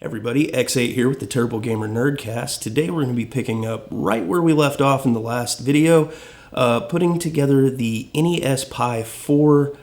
Everybody, X8 here with the Terrible Gamer Nerdcast. Today we're going to be picking up right where we left off in the last video, putting together the NESPi4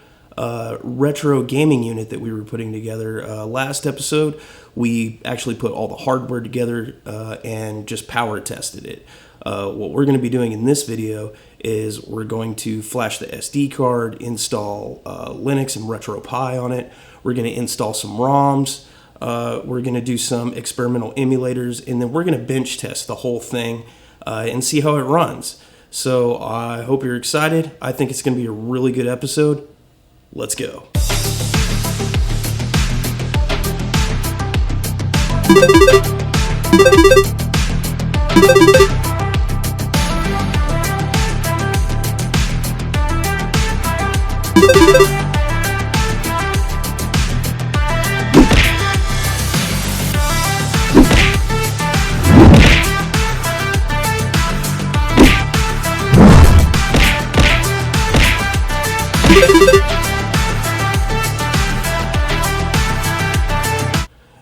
retro gaming unit that we were putting together. Last episode, we actually put all the hardware together and just power tested it. What we're going to be doing in this video is we're going to flash the SD card, install Linux and RetroPi on it. We're going to install some ROMs. We're going to do some experimental emulators, and then we're going to bench test the whole thing and see how it runs. So I hope you're excited. I think it's going to be a really good episode. Let's go.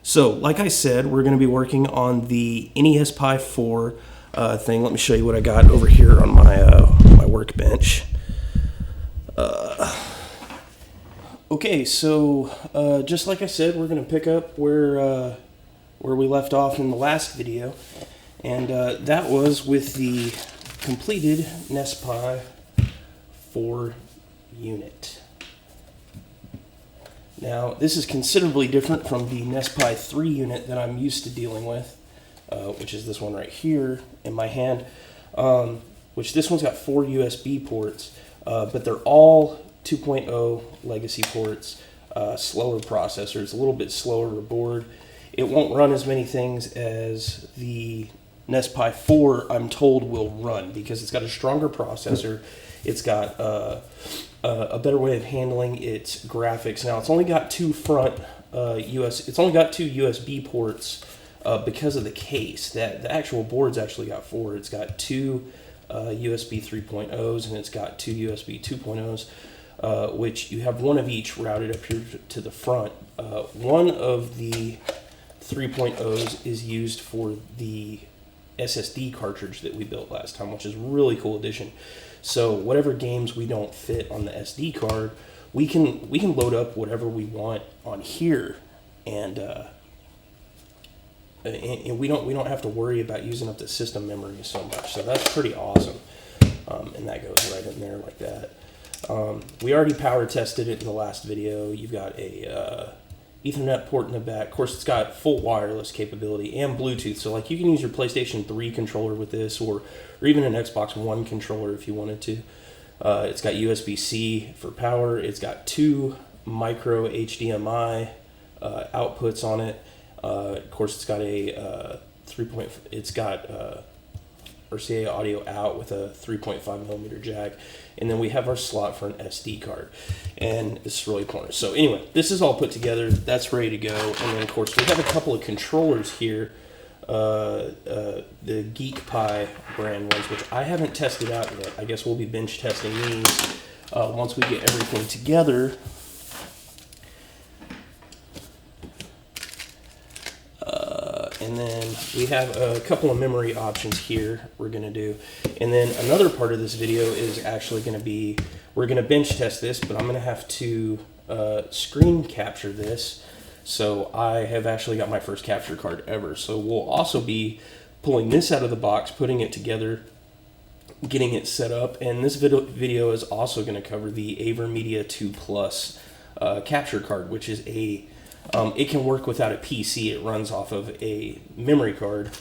So, like I said, we're going to be working on the NESPi4 thing. Let me show you what I got over here on my workbench. Okay, so just like I said, we're going to pick up where we left off in the last video, and that was with the completed NESPi4 unit. Now, this is considerably different from the NESPi3 unit that I'm used to dealing with, which is this one right here in my hand, which this one's got 4 USB ports, but they're all 2.0 legacy ports, slower processors, a little bit slower board. It won't run as many things as the NESPi4, I'm told, will run, because it's got a stronger processor. It's got a better way of handling its graphics. Now, it's only got two USB ports because of the case. The actual board's actually got 4. It's got 2 USB 3.0s and it's got 2 USB 2.0s, which you have one of each routed up here to the front. One of the 3.0s is used for the SSD cartridge that we built last time, which is a really cool addition. So whatever games we don't fit on the SD card, we can load up whatever we want on here, and we don't have to worry about using up the system memory so much. So that's pretty awesome, and that goes right in there like that. We already power tested it in the last video. You've got a Ethernet port in the back. Of course, it's got full wireless capability and Bluetooth. So, like, you can use your PlayStation 3 controller with this, or even an Xbox One controller if you wanted to. It's got USB-C for power. It's got 2 micro HDMI outputs on it. Of course, it's got a RCA audio out with a 3.5 millimeter jack, and then we have our slot for an SD card, and it's really important. So anyway, this is all put together. That's ready to go, and then of course we have a couple of controllers here, the GeekPi brand ones, which I haven't tested out yet. I guess we'll be bench testing these once we get everything together. And then we have a couple of memory options here we're going to do. And then another part of this video is actually going to be, we're going to bench test this, but I'm going to have to screen capture this. So I have actually got my first capture card ever. So we'll also be pulling this out of the box, putting it together, getting it set up. And this video is also going to cover the AverMedia 2 Plus capture card, which is it can work without a PC. It runs off of a memory card.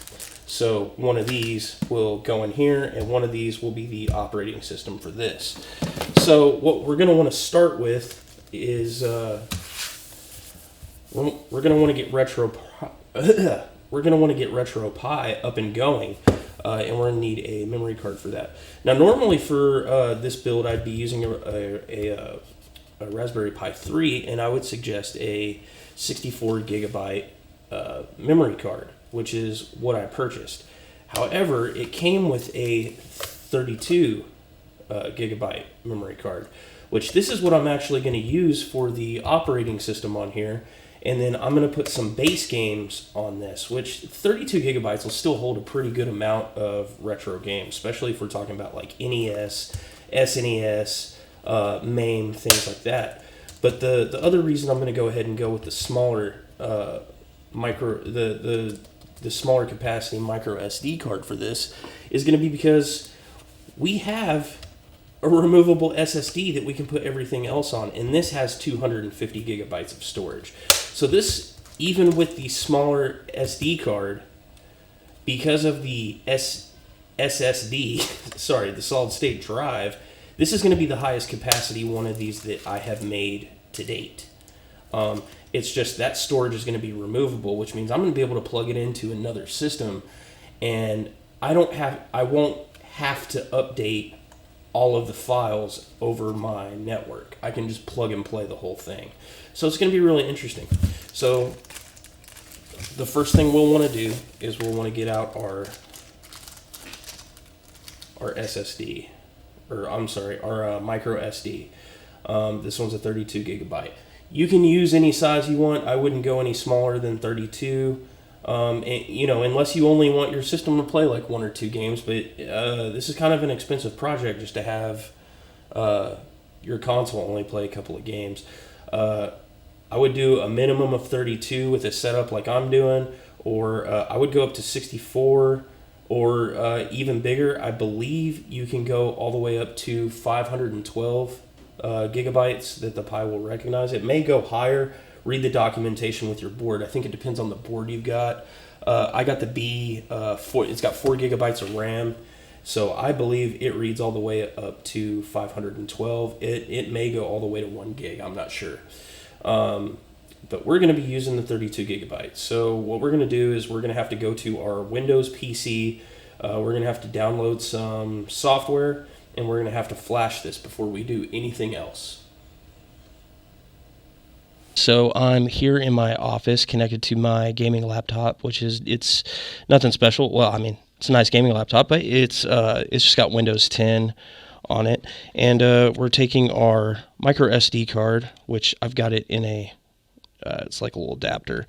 So one of these will go in here, and one of these will be the operating system for this. So what we're going to want to start with is we're going to want to get RetroPi up and going, and we're going to need a memory card for that. Now, normally for this build, I'd be using a Raspberry Pi 3, and I would suggest a 64 gigabyte memory card, which is what I purchased. However, it came with a 32 gigabyte memory card, which this is what I'm actually going to use for the operating system on here. And then I'm going to put some base games on this, which 32 gigabytes will still hold a pretty good amount of retro games, especially if we're talking about like NES, SNES, MAME, things like that. But the other reason I'm going to go ahead and go with the smaller the smaller capacity micro SD card for this is going to be because we have a removable SSD that we can put everything else on, and this has 250 gigabytes of storage. So this, even with the smaller SD card, because of the SSD, sorry, the solid state drive, this is going to be the highest capacity one of these that I have made to date. It's just that storage is going to be removable, which means I'm going to be able to plug it into another system, and I won't have to update all of the files over my network. I can just plug and play the whole thing. So it's going to be really interesting. So the first thing we'll want to do is we'll want to get out our SSD, or I'm sorry, our micro SD. This one's a 32 gigabyte. You can use any size you want. I wouldn't go any smaller than 32. And, you know, unless you only want your system to play like 1 or 2 games, but this is kind of an expensive project just to have your console only play a couple of games. I would do a minimum of 32 with a setup like I'm doing, or I would go up to 64 or even bigger. I believe you can go all the way up to 512 gigabytes that the Pi will recognize. It may go higher. Read the documentation with your board. I think it depends on the board you've got. I got the B4. It's got 4 gigabytes of RAM, so I believe it reads all the way up to 512. It may go all the way to 1 gig. I'm not sure. But we're going to be using the 32 gigabytes. So what we're going to do is we're going to have to go to our Windows PC. We're going to have to download some software, and we're going to have to flash this before we do anything else. So I'm here in my office connected to my gaming laptop, it's nothing special. Well, I mean, it's a nice gaming laptop, but it's just got Windows 10 on it. And we're taking our micro SD card, which I've got it in it's like a little adapter.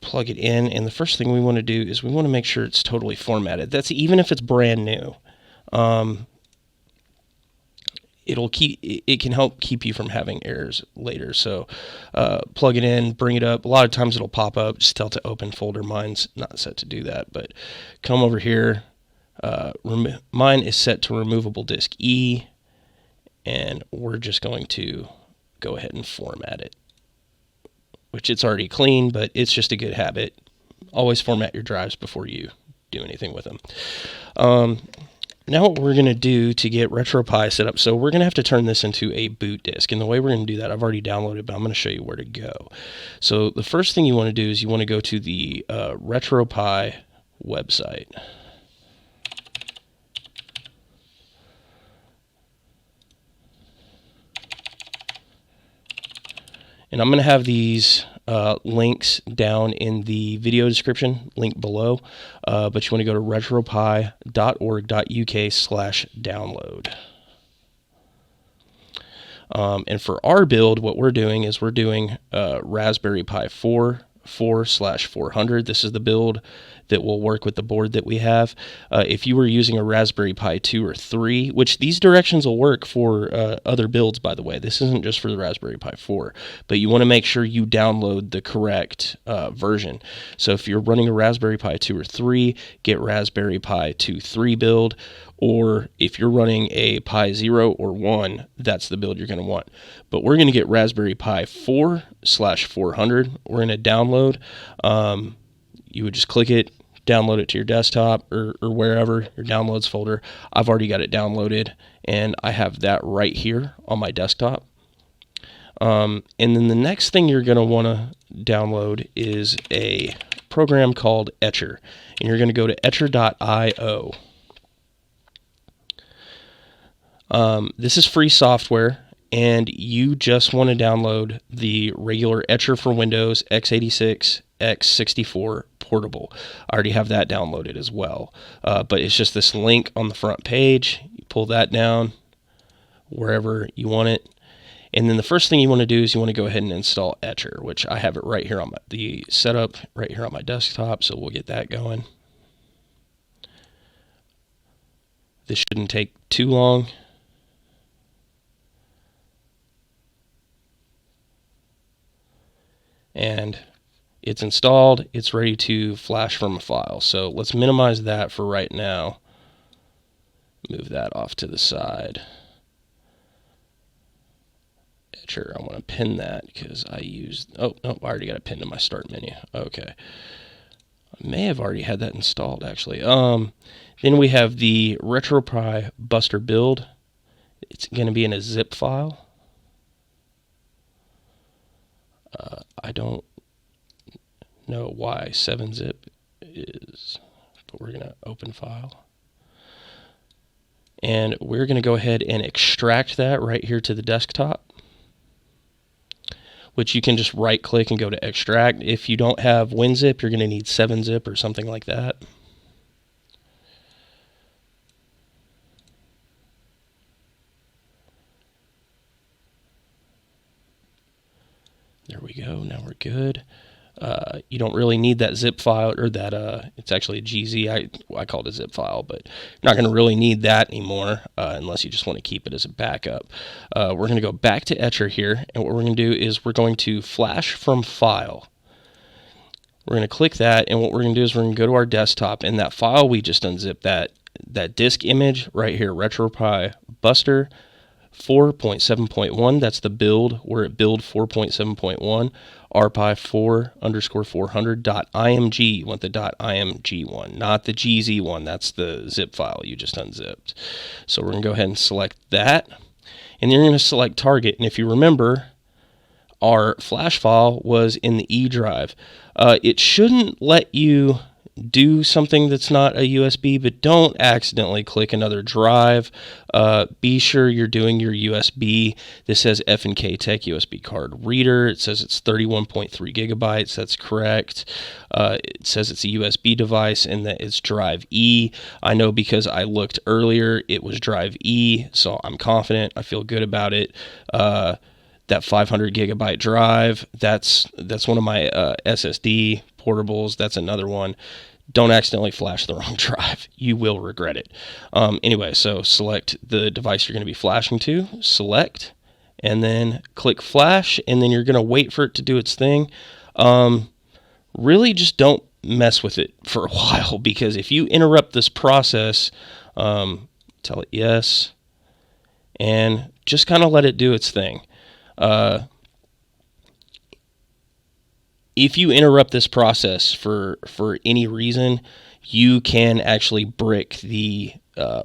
Plug it in, and the first thing we want to do is we want to make sure it's totally formatted. That's even if it's brand new. It can help keep you from having errors later. So plug it in, bring it up. A lot of times it'll pop up. Just tell it to open folder. Mine's not set to do that, but come over here. Mine is set to removable disk E, and we're just going to go ahead and format it, which it's already clean, but it's just a good habit. Always format your drives before you do anything with them. Now what we're going to do to get RetroPi set up, so we're going to have to turn this into a boot disk. And the way we're going to do that, I've already downloaded, but I'm going to show you where to go. So the first thing you want to do is you want to go to the RetroPi website. And I'm going to have these links down in the video description, link below, but you want to go to retropi.org.uk/download. And for our build, what we're doing is we're doing Raspberry Pi4 4/400. This is the build that will work with the board that we have. If you were using a Raspberry Pi 2 or 3, which these directions will work for other builds, by the way. This isn't just for the Raspberry Pi 4, but you want to make sure you download the correct version. So if you're running a Raspberry Pi 2 or 3, get Raspberry Pi 2 3 build, or if you're running a Pi 0 or 1, that's the build you're going to want. But we're going to get Raspberry Pi 4/400. We're going to download. You would just click it, download it to your desktop or wherever, your downloads folder. I've already got it downloaded, and I have that right here on my desktop. And then the next thing you're going to want to download is a program called Etcher, and you're going to go to etcher.io. This is free software, and you just want to download the regular Etcher for Windows x86, x64 portable. I already have that downloaded as well, but it's just this link on the front page. You pull that down wherever you want it, And then the first thing you want to do is you want to go ahead and install Etcher, which I have it right here on the setup right here on my desktop, so we'll get that going. This shouldn't take too long. And it's installed, it's ready to flash from a file. So let's minimize that for right now. Move that off to the side. Etcher, I want to pin that because I used, oh, no, I already got it pinned in my start menu. Okay. I may have already had that installed, actually. Then we have the RetroPi Buster build. It's going to be in a zip file. I don't know why 7-zip is, but we're going to open file. And we're going to go ahead and extract that right here to the desktop, which you can just right click and go to extract. If you don't have WinZip, you're going to need 7-zip or something like that. There we go. Now we're good. You don't really need that zip file, or that, it's actually a GZ. I call it a zip file, but you're not going to really need that anymore unless you just want to keep it as a backup. We're going to go back to Etcher here, and what we're going to do is we're going to flash from file. We're going to click that, and what we're going to do is we're going to go to our desktop, and that file we just unzipped, that disk image right here, RetroPi Buster 4.7.1, that's the build. We're at build 4.7.1, rpi4_400.img. You want the .img one, not the gz one. That's the zip file you just unzipped. So we're going to go ahead and select that, and then you're going to select target. And if you remember, our flash file was in the E drive. It shouldn't let you do something that's not a USB, but don't accidentally click another drive. Be sure you're doing your USB. This says F&K Tech USB card reader. It says it's 31.3 gigabytes. That's correct. It says it's a USB device and that it's drive E. I know because I looked earlier, it was drive E, so I'm confident. I feel good about it. That 500 gigabyte drive, that's one of my SSD portables. That's another one. Don't accidentally flash the wrong drive. You will regret it. Anyway, so select the device you're going to be flashing to, select, and then click flash, and then you're going to wait for it to do its thing. Really just don't mess with it for a while, because if you interrupt this process, tell it yes, and just kind of let it do its thing. If you interrupt this process for any reason, you can actually brick the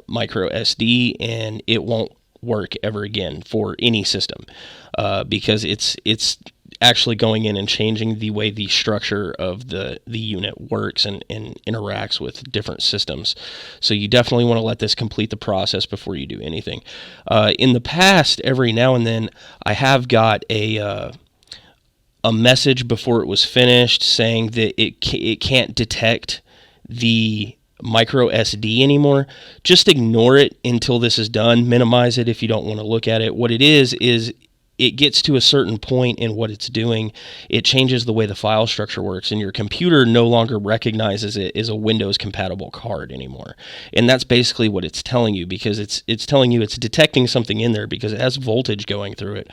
micro SD, and it won't work ever again for any system, because it's actually going in and changing the way the structure of the unit works and interacts with different systems. So you definitely want to let this complete the process before you do anything. In the past, every now and then, I have got a message before it was finished saying that it can't detect the micro SD anymore. Just ignore it until this is done. Minimize it if you don't want to look at it. What it is it gets to a certain point in what it's doing, it changes the way the file structure works, and your computer no longer recognizes it as a Windows compatible card anymore. And that's basically what it's telling you, because it's telling you it's detecting something in there because it has voltage going through it,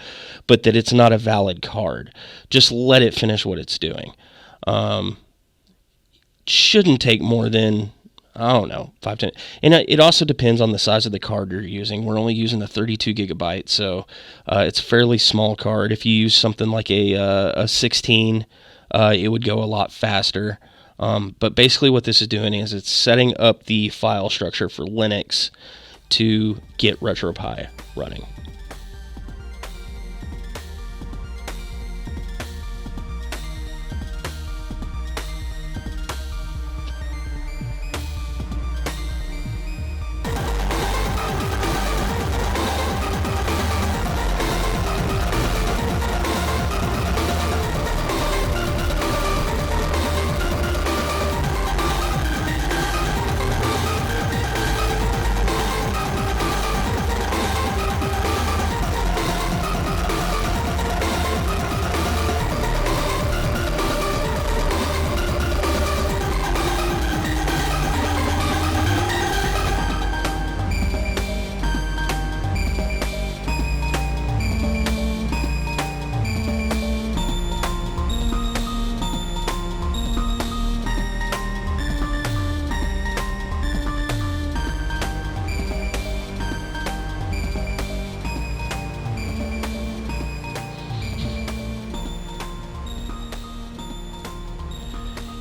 but that it's not a valid card. Just let it finish what it's doing. Shouldn't take more than, I don't know, 5-10. And it also depends on the size of the card you're using. We're only using the 32 gigabyte, so it's a fairly small card. If you use something like a 16, it would go a lot faster. But basically what this is doing is it's setting up the file structure for Linux to get RetroPi running.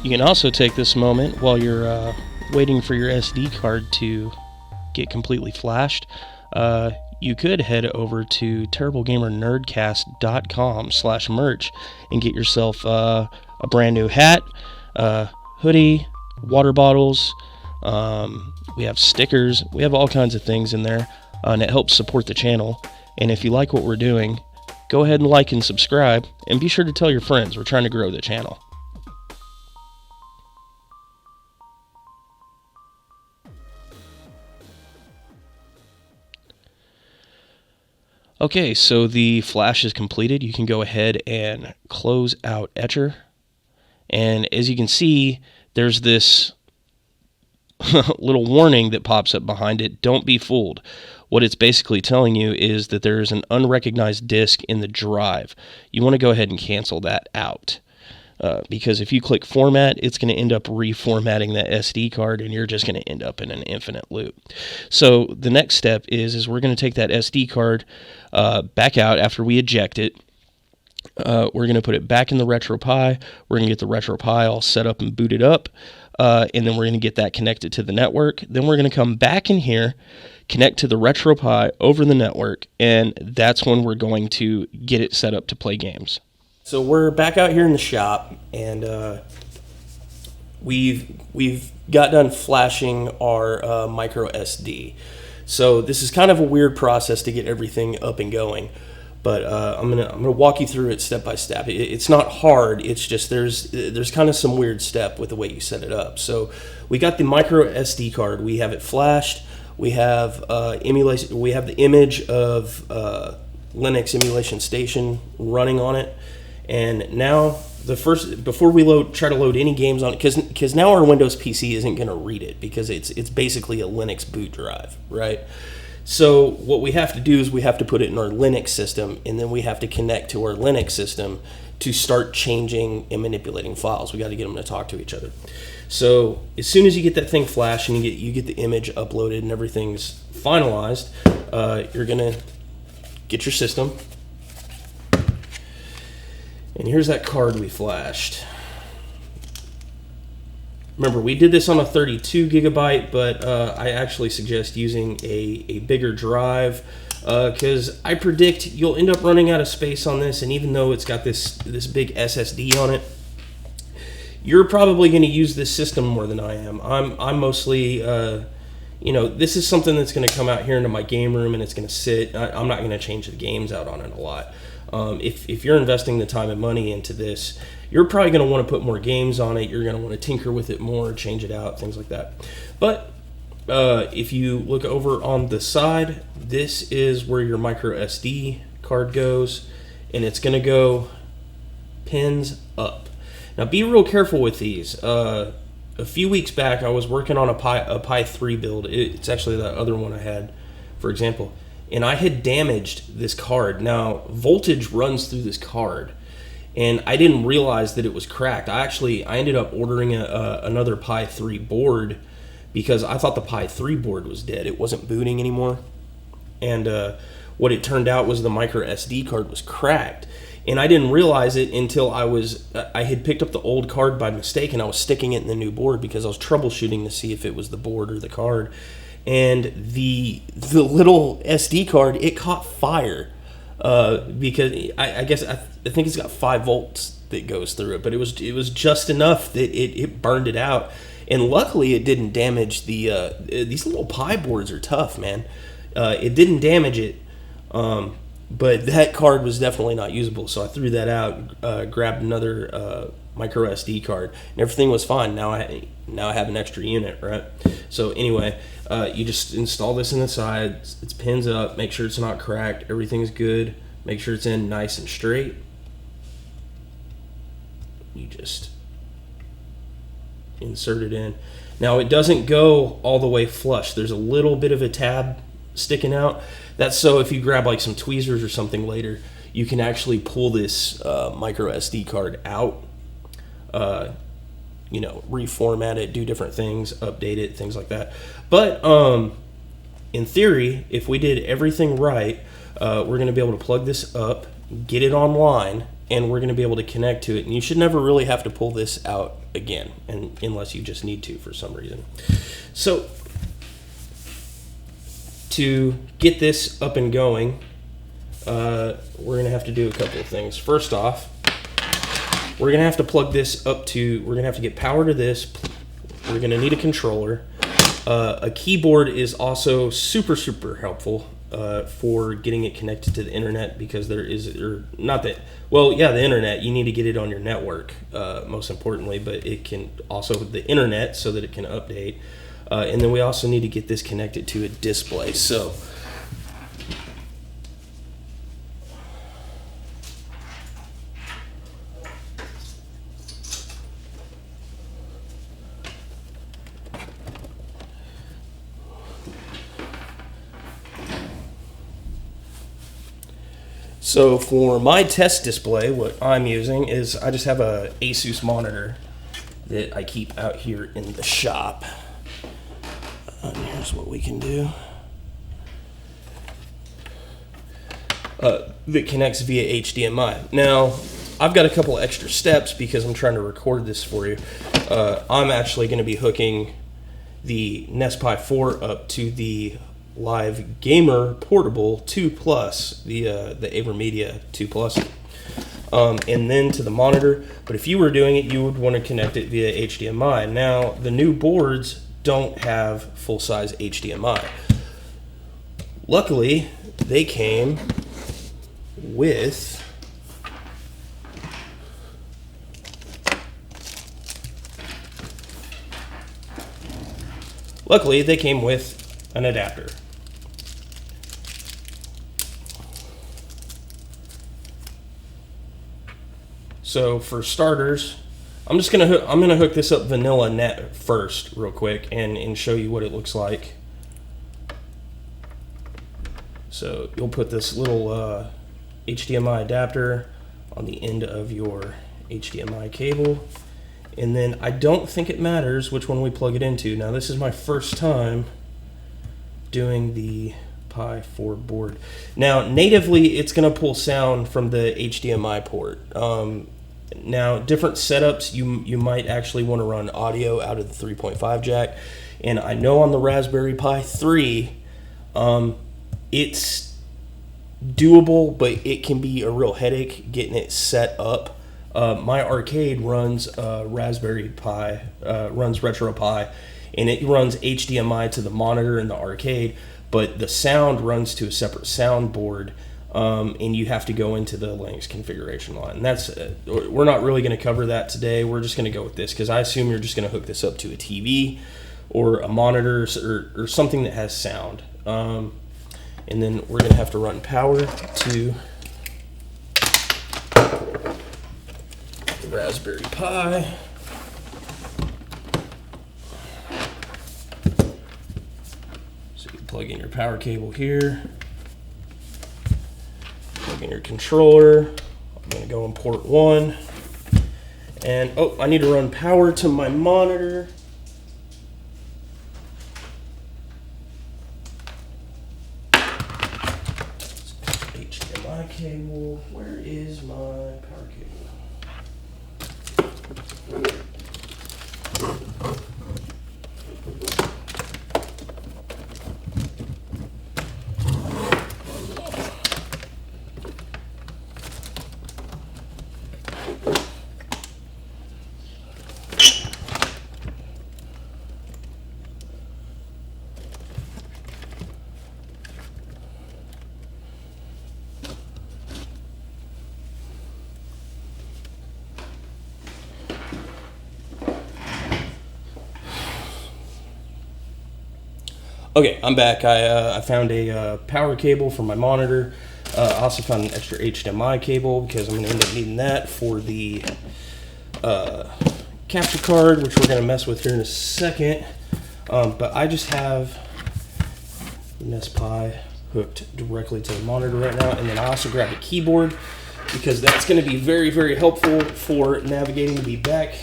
You can also take this moment while you're waiting for your SD card to get completely flashed. You could head over to terriblegamernerdcast.com/merch and get yourself a brand new hat, hoodie, water bottles. We have stickers. We have all kinds of things in there, and it helps support the channel. And if you like what we're doing, go ahead and like and subscribe, and be sure to tell your friends. We're trying to grow the channel. Okay, so the flash is completed. You can go ahead and close out Etcher. And as you can see, there's this little warning that pops up behind it. Don't be fooled. What it's basically telling you is that there is an unrecognized disk in the drive. You want to go ahead and cancel that out. Because if you click format, it's going to end up reformatting that SD card, and you're just going to end up in an infinite loop. So the next step is we're going to take that SD card back out after we eject it. We're going to put it back in the RetroPi. We're going to get the RetroPi all set up and booted up, and then we're going to get that connected to the network. Then we're going to come back in here, connect to the RetroPi over the network, and that's when we're going to get it set up to play games. So we're back out here in the shop, and we've got done flashing our micro SD. So this is kind of a weird process to get everything up and going, but I'm gonna walk you through it step by step. It's not hard. It's just there's kind of some weird step with the way you set it up. So we got the micro SD card. We have it flashed. We have emulation. We have the image of Linux Emulation Station running on it. And now, before we try to load any games on it, because now our Windows PC isn't going to read it, because it's basically a Linux boot drive, right? So what we have to do is we have to put it in our Linux system, and then we have to connect to our Linux system to start changing and manipulating files. We got to get them to talk to each other. So as soon as you get that thing flashed and you get the image uploaded and everything's finalized, you're going to get your system. And here's that card we flashed. Remember, we did this on a 32 gigabyte, but I actually suggest using a bigger drive, because I predict you'll end up running out of space on this, and even though it's got this big SSD on it, you're probably going to use this system more than I am. I'm mostly, this is something that's going to come out here into my game room, and it's going to sit. I'm not going to change the games out on it a lot. If you're investing the time and money into this, you're probably going to want to put more games on it. You're going to want to tinker with it more, change it out, things like that. But if you look over on the side, this is where your micro SD card goes, and it's going to go pins up. Now be real careful with these. A few weeks back, I was working on a Pi4 build. It's actually the other one I had, for example. And I had damaged this card. Now, voltage runs through this card, and I didn't realize that it was cracked. I ended up ordering another Pi3 board because I thought the Pi3 board was dead. It wasn't booting anymore. And what it turned out was the micro SD card was cracked. And I didn't realize it until I had picked up the old card by mistake, and I was sticking it in the new board because I was troubleshooting to see if it was the board or the card. And the little SD card, it caught fire because I think it's got 5 volts that goes through it, but it was just enough that it burned it out. And luckily, it didn't damage these little Pi boards are tough, man. It didn't damage it, but that card was definitely not usable. So I threw that out, grabbed another micro SD card, and everything was fine. Now I have an extra unit, right? So anyway, you just install this in the side. It's pins up. Make sure it's not cracked. Everything's good. Make sure it's in nice and straight. You just insert it in. Now it doesn't go all the way flush. There's a little bit of a tab sticking out. That's so if you grab like some tweezers or something later, you can actually pull this micro SD card out. Reformat it, do different things, update it, things like that. But in theory, if we did everything right, we're going to be able to plug this up, get it online, and we're going to be able to connect to it. And you should never really have to pull this out again, and unless you just need to for some reason. So to get this up and going, we're going to have to do a couple of things. First off, we're going to have to plug this up to, we're going to have to get power to this. We're going to need a controller. A keyboard is also super helpful for getting it connected to the internet, because there is, or not that, well, yeah, the internet, you need to get it on your network, most importantly, but it can also the internet so that it can update. And then we also need to get this connected to a display. So for my test display, what I'm using is I just have a Asus monitor that I keep out here in the shop. And here's what we can do. That connects via HDMI. Now, I've got a couple extra steps because I'm trying to record this for you. I'm actually going to be hooking the NESPi4 up to the Live Gamer Portable 2 Plus, the AverMedia 2 Plus, and then to the monitor. But if you were doing it, you would want to connect it via HDMI. Now, the new boards don't have full-size HDMI. Luckily, they came with an adapter. So for starters, I'm gonna hook this up vanilla net first real quick and show you what it looks like. So you'll put this little HDMI adapter on the end of your HDMI cable, and then I don't think it matters which one we plug it into. Now, this is my first time doing the Pi 4 board. Now, natively, it's going to pull sound from the HDMI port. Now, different setups, you might actually want to run audio out of the 3.5 jack. And I know on the Raspberry Pi 3, it's doable, but it can be a real headache getting it set up. My arcade runs Raspberry Pi, runs RetroPi, and it runs HDMI to the monitor in the arcade, but the sound runs to a separate soundboard, and you have to go into the Linux configuration line. And that's we're not really going to cover that today. We're just going to go with this because I assume you're just going to hook this up to a TV or a monitor or something that has sound. And then we're going to have to run power to the Raspberry Pi. So you plug in your power cable here, plug in your controller. I'm going to go on port 1, and oh, I need to run power to my monitor. HDMI cable. Where is my power cable? Okay, I'm back. I found a power cable for my monitor. I also found an extra HDMI cable because I'm going to end up needing that for the capture card, which we're going to mess with here in a second. But I just have the NESPi hooked directly to the monitor right now, and then I also grabbed a keyboard because that's going to be very helpful for navigating the back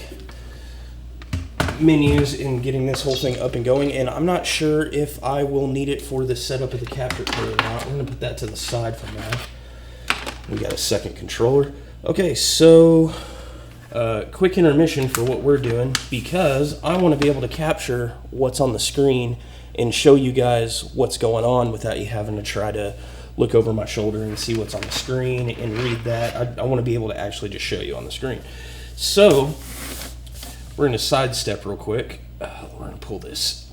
menus and getting this whole thing up and going. And I'm not sure if I will need it for the setup of the capture card or not. We're going to put that to the side for now. We got a second controller, Okay, so quick intermission for what we're doing, because I want to be able to capture what's on the screen and show you guys what's going on without you having to try to look over my shoulder and see what's on the screen and read that. I want to be able to actually just show you on the screen. So we're going to sidestep real quick. We're going to pull this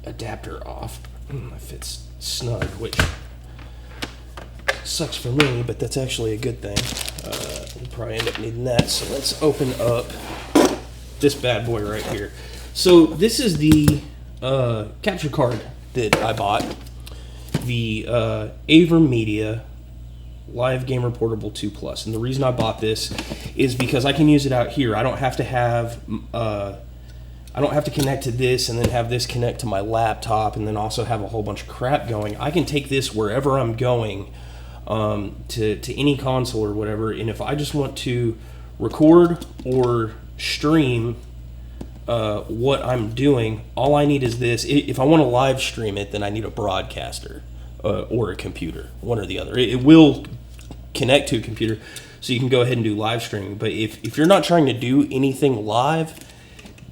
adapter off. It fits snug, which sucks for me, but that's actually a good thing. We'll probably end up needing that. So let's open up this bad boy right here. So this is the capture card that I bought. The AverMedia Live Gamer Portable 2 Plus. And the reason I bought this is because I can use it out here. I don't have to have I don't have to connect to this and then have this connect to my laptop and then also have a whole bunch of crap going. I can take this wherever I'm going, to any console or whatever, and if I just want to record or stream what I'm doing, all I need is this. If I want to live stream it, then I need a broadcaster or a computer, one or the other. It will connect to a computer, so you can go ahead and do live streaming. But if you're not trying to do anything live,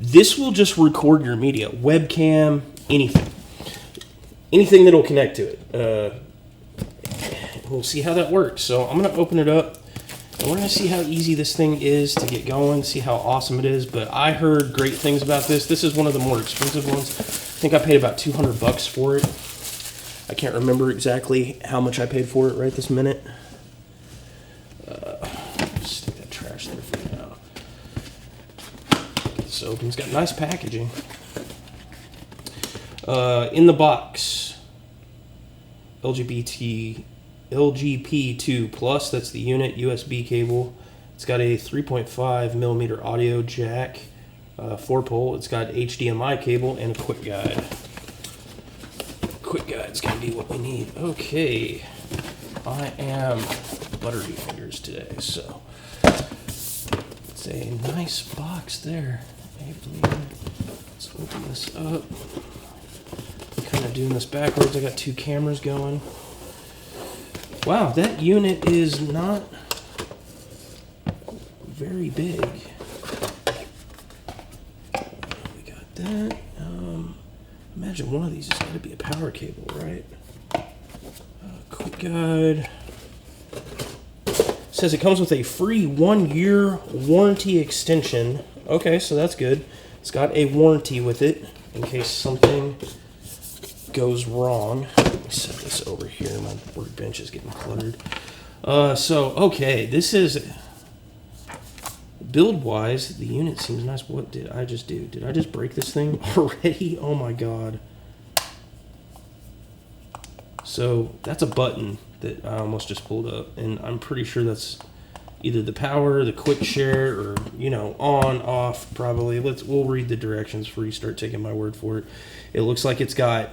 this will just record your media, webcam, anything that'll connect to it. We'll see how that works. So I'm going to open it up, and we're going to see how easy this thing is to get going, see how awesome it is. But I heard great things about this. This is one of the more expensive ones. I think I paid about $200 for it. I can't remember exactly how much I paid for it right this minute. Stick that trash there for now. This open. It's got nice packaging. In the box, LGP2 Plus, that's the unit, USB cable. It's got a 3.5 millimeter audio jack, 4-pole. It's got HDMI cable and a quick guide. Quick guide's gonna be what we need. Okay, I am buttery fingers today, so it's a nice box there. Let's open this up. I'm kind of doing this backwards. I got two cameras going. Wow, that unit is not very big. We got that. Imagine one of these has got to be a power cable, right? Quick guide. Says it comes with a free 1-year warranty extension. Okay, so that's good. It's got a warranty with it in case something goes wrong. Let me set this over here. My workbench is getting cluttered. Okay, this is build-wise. The unit seems nice. What did I just do? Did I just break this thing already? Oh my god! So that's a button that I almost just pulled up, and I'm pretty sure that's either the power, the quick share, or on, off, probably. We'll read the directions before you start taking my word for it. It looks like it's got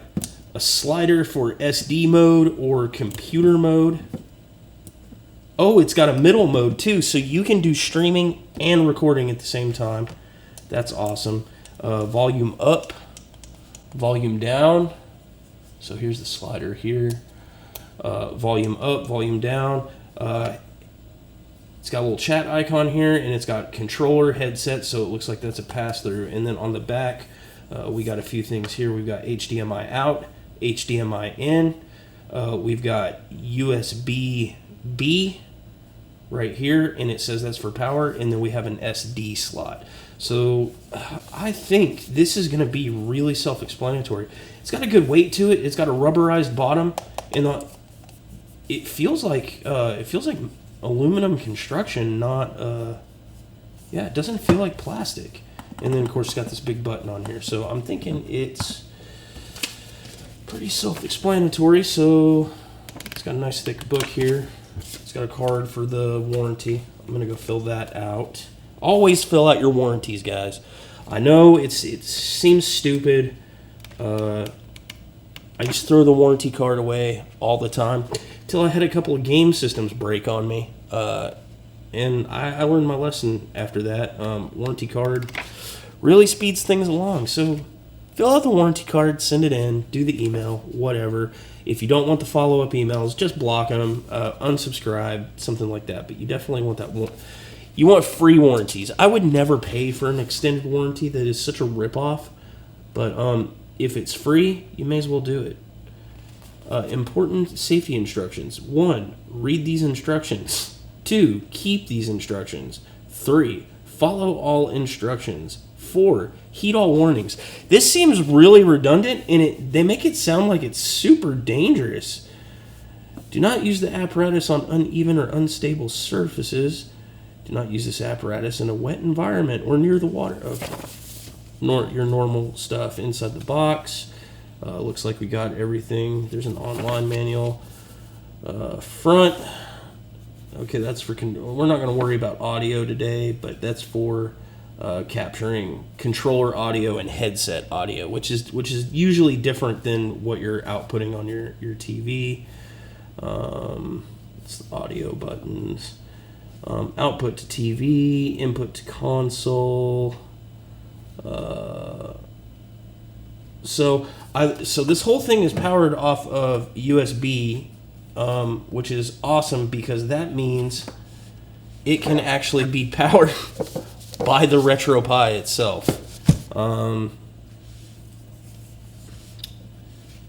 a slider for SD mode or computer mode. Oh, it's got a middle mode too, so you can do streaming and recording at the same time. That's awesome. Volume up, volume down. So here's the slider here. Volume up, volume down. It's got a little chat icon here, and it's got controller, headset, so it looks like that's a pass-through. And then on the back, we got a few things here. We've got HDMI out, HDMI in. We've got USB-B right here, and it says that's for power, and then we have an SD slot. So I think this is going to be really self-explanatory. It's got a good weight to it. It's got a rubberized bottom, and it feels like aluminum construction, not it doesn't feel like plastic. And then of course it's got this big button on here, so I'm thinking it's pretty self-explanatory. So it's got a nice thick book here. It's got a card for the warranty. I'm gonna go fill that out. Always fill out your warranties, guys. I know it seems stupid. I just throw the warranty card away all the time till I had a couple of game systems break on me, and I learned my lesson after that. Warranty card really speeds things along, so fill out the warranty card, send it in, do the email, whatever. If you don't want the follow-up emails, just block them, unsubscribe, something like that. But you definitely want that one. You want free warranties. I would never pay for an extended warranty. That is such a ripoff. But if it's free, you may as well do it. Important safety instructions. 1, read these instructions. 2, keep these instructions. 3, follow all instructions. 4, heed all warnings. This seems really redundant, and they make it sound like it's super dangerous. Do not use the apparatus on uneven or unstable surfaces. Do not use this apparatus in a wet environment or near the water. Okay. Your normal stuff inside the box. Looks like we got everything. There's an online manual. Front. Okay, that's for. We're not going to worry about audio today, but that's for capturing controller audio and headset audio, which is usually different than what you're outputting on your TV. It's the audio buttons. Output to TV, input to console. So this whole thing is powered off of USB, which is awesome because that means it can actually be powered by the RetroPi itself.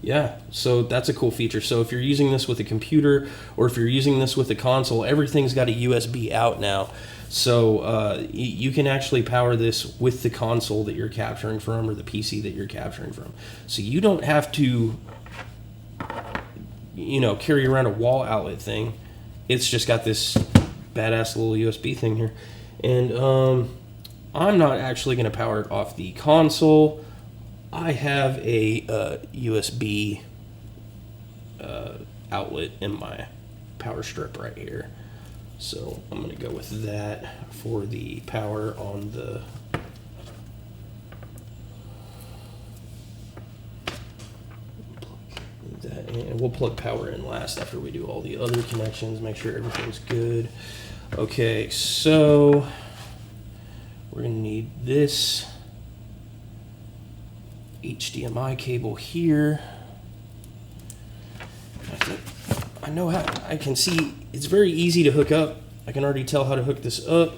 Yeah, so that's a cool feature. So if you're using this with a computer or if you're using this with a console, everything's got a USB out now. So you can actually power this with the console that you're capturing from or the PC that you're capturing from. So you don't have to, carry around a wall outlet thing. It's just got this badass little USB thing here. And I'm not actually going to power it off the console. I have a USB outlet in my power strip right here. So I'm going to go with that for the power on the that in. And we'll plug power in last after we do all the other connections, make sure everything's good. Okay, so we're going to need this HDMI cable here. I know how, I can see it's very easy to hook up. I can already tell how to hook this up.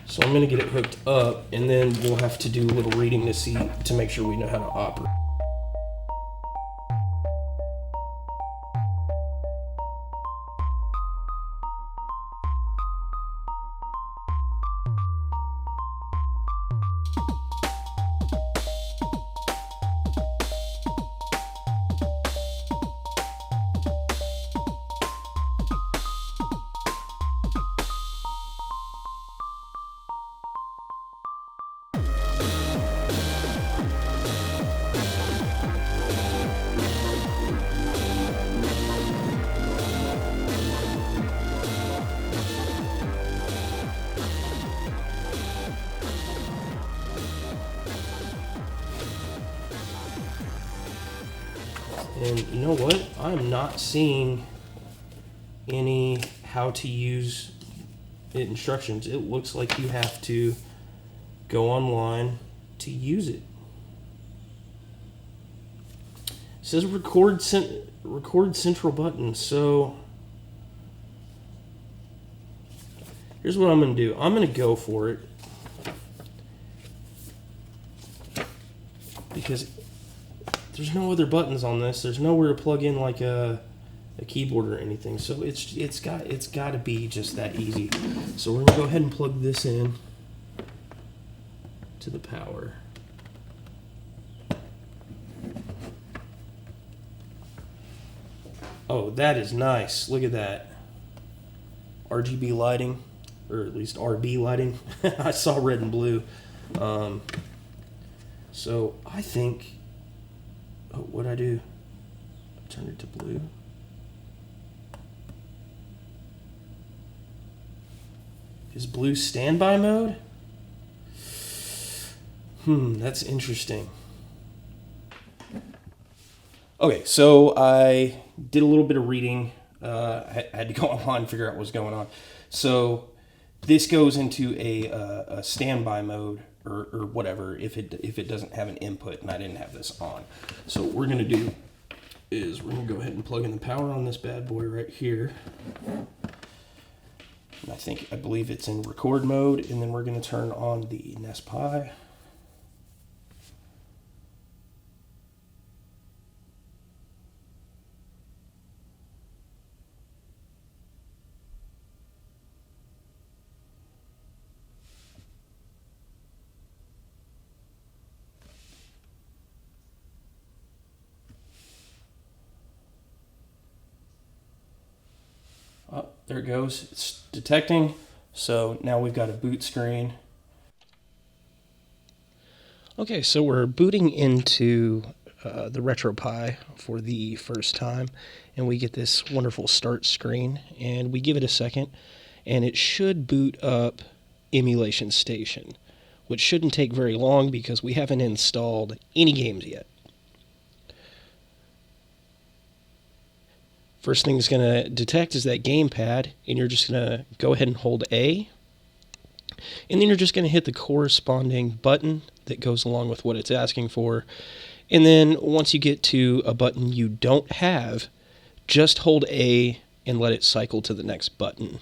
So I'm going to get it hooked up, and then we'll have to do a little reading to make sure we know how to operate. And you know what? I'm not seeing any how to use it instructions. It looks like you have to go online to use it. It says record central button. So here's what I'm going to do. I'm going to go for it because there's no other buttons on this. There's nowhere to plug in like a keyboard or anything. So it's got to be just that easy. So we're gonna go ahead and plug this in to the power. Oh, that is nice. Look at that. RGB lighting, or at least RB lighting. I saw red and blue. So I think. Oh, what'd I do? I turned it to blue. Is blue standby mode? That's interesting. Okay, so I did a little bit of reading. I had to go online and figure out what was going on. So this goes into a standby mode or whatever if it doesn't have an input and I didn't have this on. So what we're going to do is we're going to go ahead and plug in the power on this bad boy right here. And I believe it's in record mode, and then we're going to turn on the NESPi. Oh, there it goes. It's detecting. So now we've got a boot screen. Okay, so we're booting into the RetroPi for the first time, and we get this wonderful start screen, and we give it a second, and it should boot up Emulation Station, which shouldn't take very long because we haven't installed any games yet. First thing it's going to detect is that gamepad, and you're just going to go ahead and hold A, and then you're just going to hit the corresponding button that goes along with what it's asking for. And then once you get to a button you don't have, just hold A and let it cycle to the next button.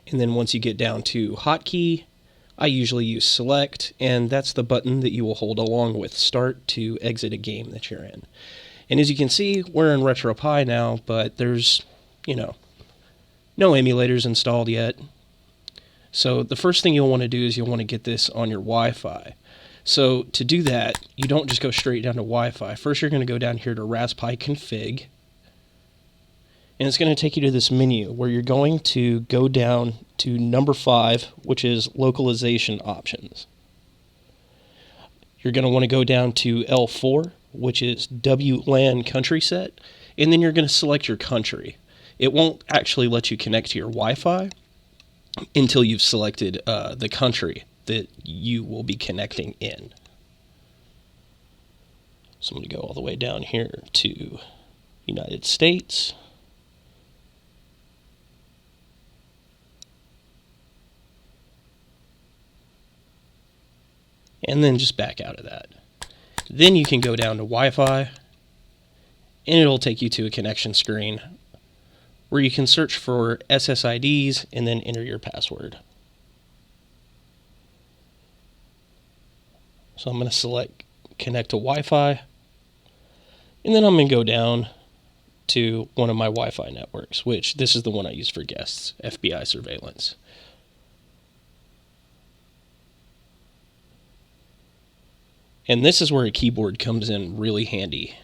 And then once you get down to hotkey, I usually use select, and that's the button that you will hold along with start to exit a game that you're in. And as you can see, we're in RetroPi now, but there's, no emulators installed yet. So the first thing you'll want to do is you'll want to get this on your Wi-Fi. So to do that, you don't just go straight down to Wi-Fi. First, you're going to go down here to Raspberry Config. And it's going to take you to this menu where you're going to go down to number 5, which is Localization Options. You're going to want to go down to L4, which is WLAN country set, and then you're going to select your country. It won't actually let you connect to your Wi-Fi until you've selected the country that you will be connecting in. So I'm going to go all the way down here to United States. And then just back out of that. Then you can go down to Wi-Fi, and it'll take you to a connection screen where you can search for SSIDs and then enter your password. So I'm going to select connect to Wi-Fi, and then I'm going to go down to one of my Wi-Fi networks, which this is the one I use for guests, FBI surveillance. And this is where a keyboard comes in really handy,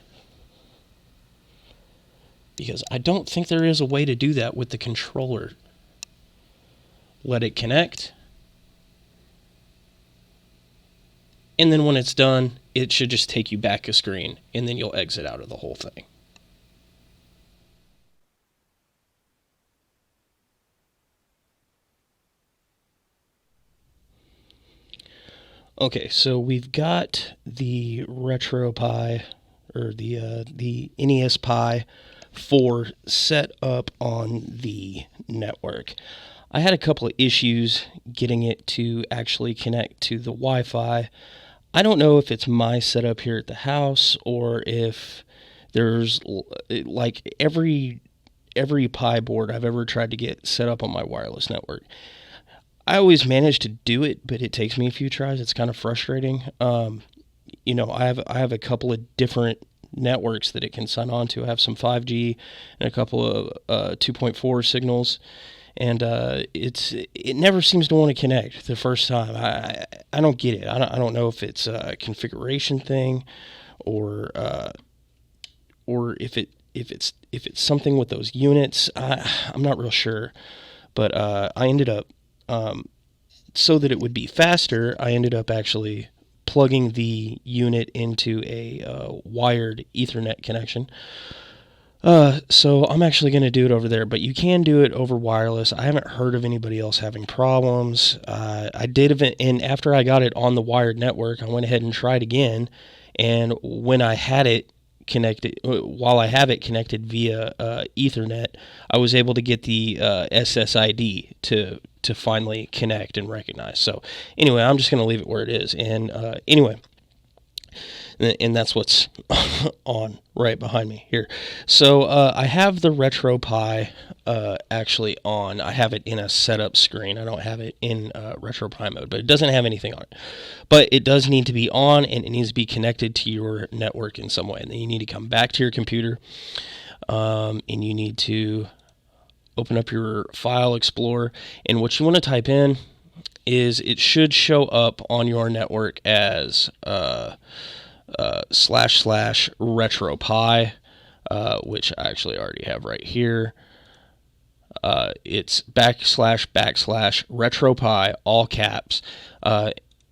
because I don't think there is a way to do that with the controller. Let it connect, and then when it's done, it should just take you back a screen, and then you'll exit out of the whole thing. Okay, so we've got the RetroPi, or the NESPi4 set up on the network. I had a couple of issues getting it to actually connect to the Wi-Fi. I don't know if it's my setup here at the house, or if there's, like, every Pi board I've ever tried to get set up on my wireless network, I always manage to do it, but it takes me a few tries. It's kind of frustrating. I have a couple of different networks that it can sign on to. I have some 5G and a couple of 2.4 signals, and it never seems to want to connect the first time. I don't get it. I don't know if it's a configuration thing, or if it's something with those units. I'm not real sure, but I ended up. So that it would be faster, I ended up actually plugging the unit into a wired Ethernet connection. So I'm actually going to do it over there, but you can do it over wireless. I haven't heard of anybody else having problems. I did, and after I got it on the wired network, I went ahead and tried again, and when I had it connected, while I have it connected via Ethernet, I was able to get the SSID to finally connect and recognize. So anyway, I'm just going to leave it where it is. And anyway, and that's what's on right behind me here. So I have the RetroPi actually on. I have it in a setup screen. I don't have it in RetroPi mode, but it doesn't have anything on it. But it does need to be on, and it needs to be connected to your network in some way. And then you need to come back to your computer, and you need to open up your file explorer. And what you want to type in is, it should show up on your network as //RetroPi, which I actually already have right here. It's / /RetroPi, all caps,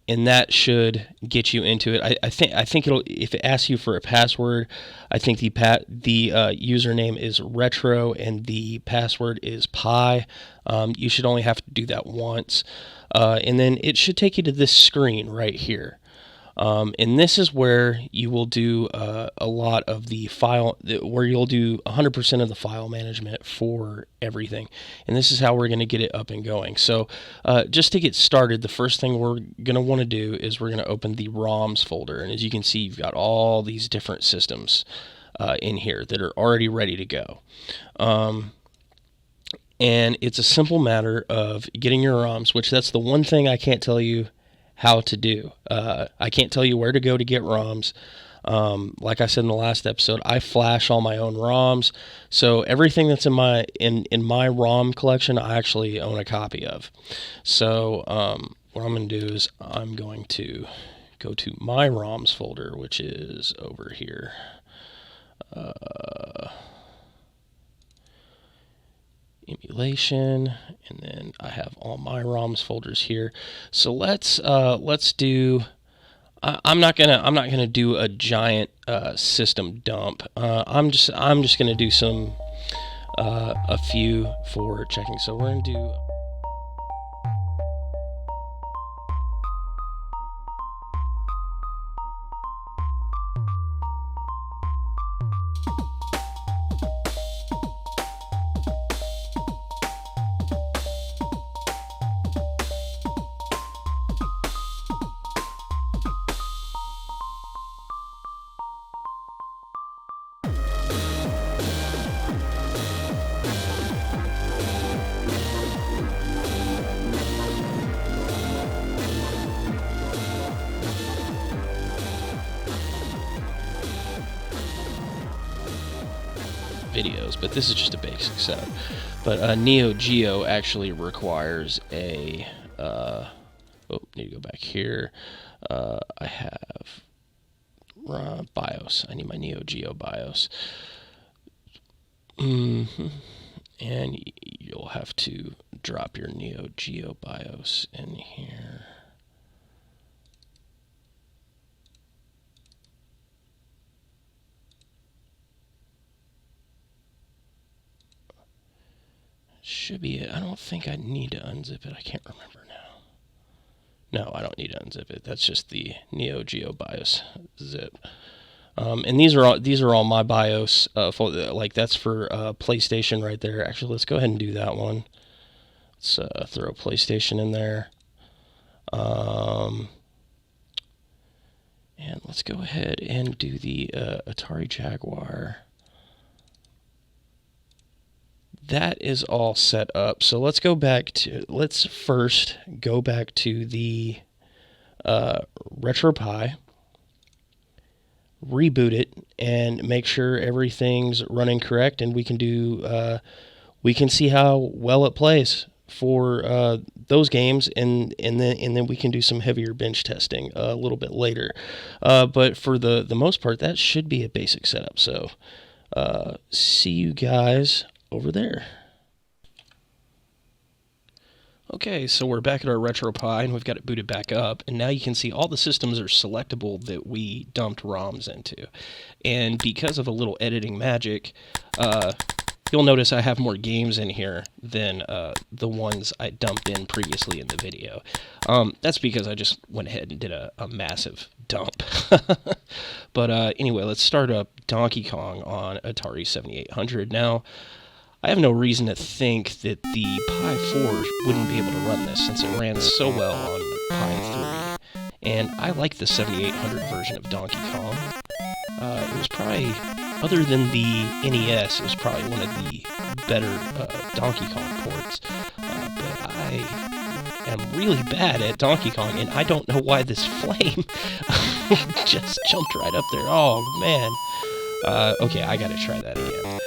and that should get you into it. I think it'll, if it asks you for a password, I think the username is retro and the password is pi. You should only have to do that once, and then it should take you to this screen right here. And this is where you will do a lot of the file, where you'll do 100% of the file management for everything. And this is how we're going to get it up and going. So just to get started, the first thing we're going to want to do is we're going to open the ROMs folder. And as you can see, you've got all these different systems in here that are already ready to go. And it's a simple matter of getting your ROMs, which that's the one thing I can't tell you how to do. I can't tell you where to go to get ROMs. Like I said in the last episode, I flash all my own ROMs, so everything that's in my ROM collection, I actually own a copy of. So what I'm going to do is I'm going to go to my ROMs folder, which is over here. Emulation, and then I have all my ROMs folders here. So let's do. I'm not gonna do a giant system dump. I'm just gonna do some a few for checking. So we're gonna do. Videos, but this is just a basic setup. But Neo Geo actually requires a need to go back here. I have BIOS. I need my Neo Geo BIOS. And you'll have to drop your Neo Geo BIOS in here. Should be it. I don't think I need to unzip it. I can't remember now. No, I don't need to unzip it. That's just the Neo Geo BIOS zip. And these are all my BIOS. Like that's for PlayStation right there. Actually, let's go ahead and do that one. Let's throw PlayStation in there. And let's go ahead and do the Atari Jaguar. That is all set up. So let's first go back to the RetroPi, reboot it, and make sure everything's running correct, and we can see how well it plays for those games, and then we can do some heavier bench testing a little bit later. But for the most part, that should be a basic setup. So see you guys over there. Okay, so we're back at our RetroPi, and we've got it booted back up, and now you can see all the systems are selectable that we dumped ROMs into. And because of a little editing magic, you'll notice I have more games in here than the ones I dumped in previously in the video. That's because I just went ahead and did a massive dump. But anyway, let's start up Donkey Kong on Atari 7800. Now, I have no reason to think that the Pi4 wouldn't be able to run this since it ran so well on Pi3. And I like the 7800 version of Donkey Kong. It was probably, other than the NES, it was probably one of the better Donkey Kong ports. But I am really bad at Donkey Kong, and I don't know why this flame just jumped right up there. Oh, man. Okay, I gotta try that again.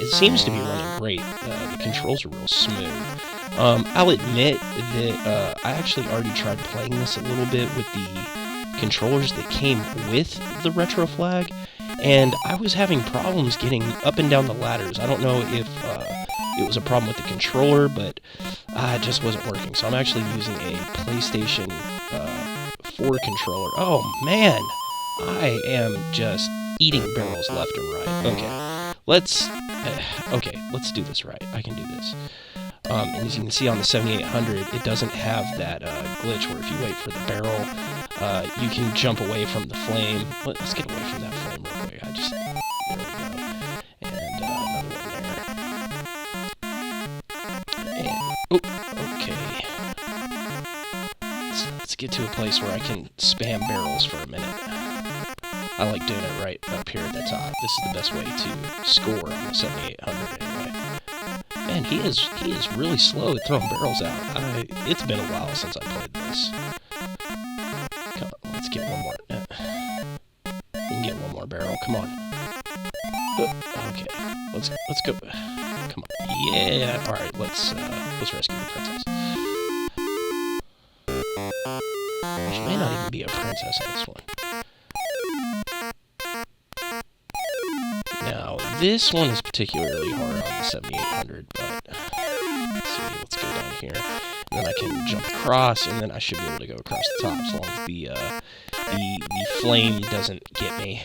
It seems to be running great. The controls are real smooth. I'll admit that I actually already tried playing this a little bit with the controllers that came with the retro flag, and I was having problems getting up and down the ladders. I don't know if it was a problem with the controller, but it just wasn't working. So I'm actually using a PlayStation 4 controller. Oh man, I am just eating barrels left and right. Okay, let's do this right. I can do this. And as you can see on the 7800, it doesn't have that glitch where if you wait for the barrel, you can jump away from the flame. Let's get away from that flame real quick. There we go. And another one there. And, oh, okay. Let's get to a place where I can spam barrels for a minute. I like doing it right up here at the top. This is the best way to score on the 7800 anyway. Man, he is really slow at throwing barrels out. It's been a while since I played this. Come on, let's get one more. We can get one more barrel. Come on. Okay, let's go. Come on. Yeah. All right. Let's rescue the princess. She may not even be a princess in this one. Now, this one is particularly hard on the 7800, but let's see, let's go down here, and then I can jump across, and then I should be able to go across the top as long as the flame doesn't get me.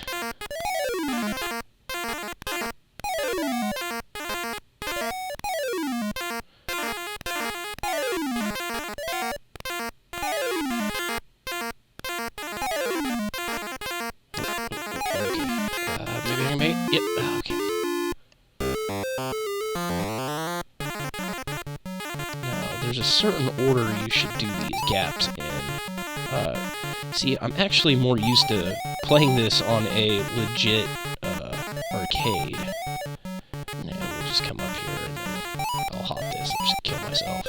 Yep, okay. Now, there's a certain order you should do these gaps in. See, I'm actually more used to playing this on a legit arcade. Now, we'll just come up here and then I'll hop this and just kill myself.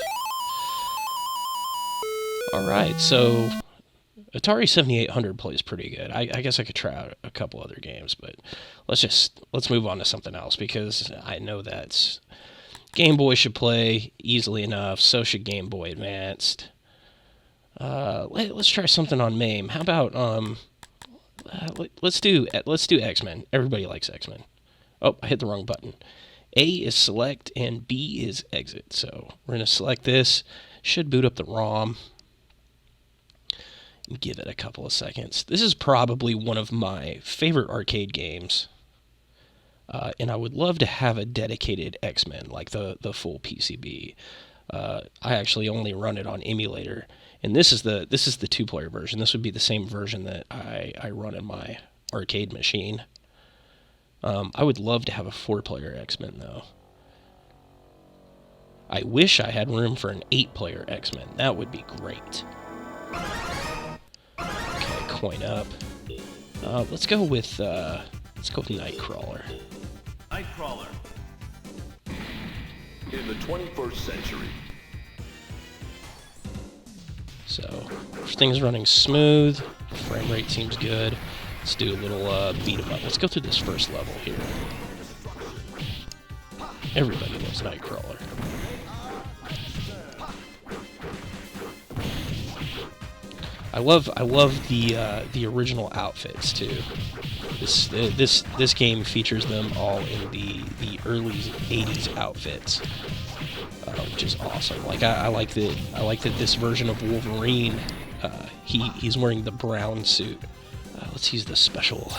Alright, so Atari 7800 plays pretty good. I guess I could try out a couple other games, but let's move on to something else, because I know that Game Boy should play easily enough, so should Game Boy Advanced. Let's try something on MAME. How about let's do X-Men. Everybody likes X-Men. Oh, I hit the wrong button. A is select and B is exit. So we're gonna select this. Should boot up the ROM. Give it a couple of seconds. This is probably one of my favorite arcade games, and I would love to have a dedicated X-Men, like the full PCB. I actually only run it on emulator, and this is the 2-player version. This would be the same version that I run in my arcade machine. I would love to have a 4-player X-Men though. I wish I had room for an 8-player X-Men. That would be great. Coin up. Let's go with Nightcrawler. Nightcrawler. In the 21st century. So everything's running smooth. Frame rate seems good. Let's do a little beat 'em up. Let's go through this first level here. Everybody loves Nightcrawler. I love the original outfits too. This game features them all in the early '80s outfits, which is awesome. Like I like that this version of Wolverine, he's wearing the brown suit. Let's use the special.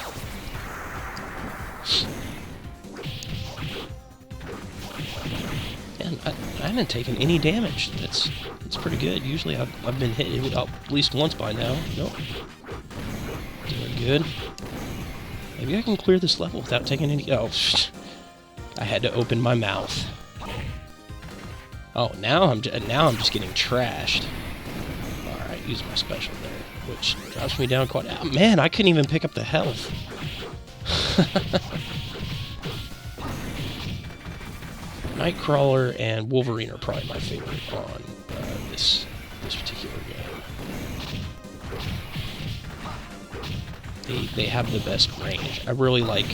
And I haven't taken any damage. That's pretty good. Usually I've been hit at least once by now. Nope. Doing good. Maybe I can clear this level without taking any... Oh, I had to open my mouth. Oh, now I'm just getting trashed. Alright, use my special there, which drops me down quite... Oh, man, I couldn't even pick up the health. Nightcrawler and Wolverine are probably my favorite on this particular game. They have the best range. I really like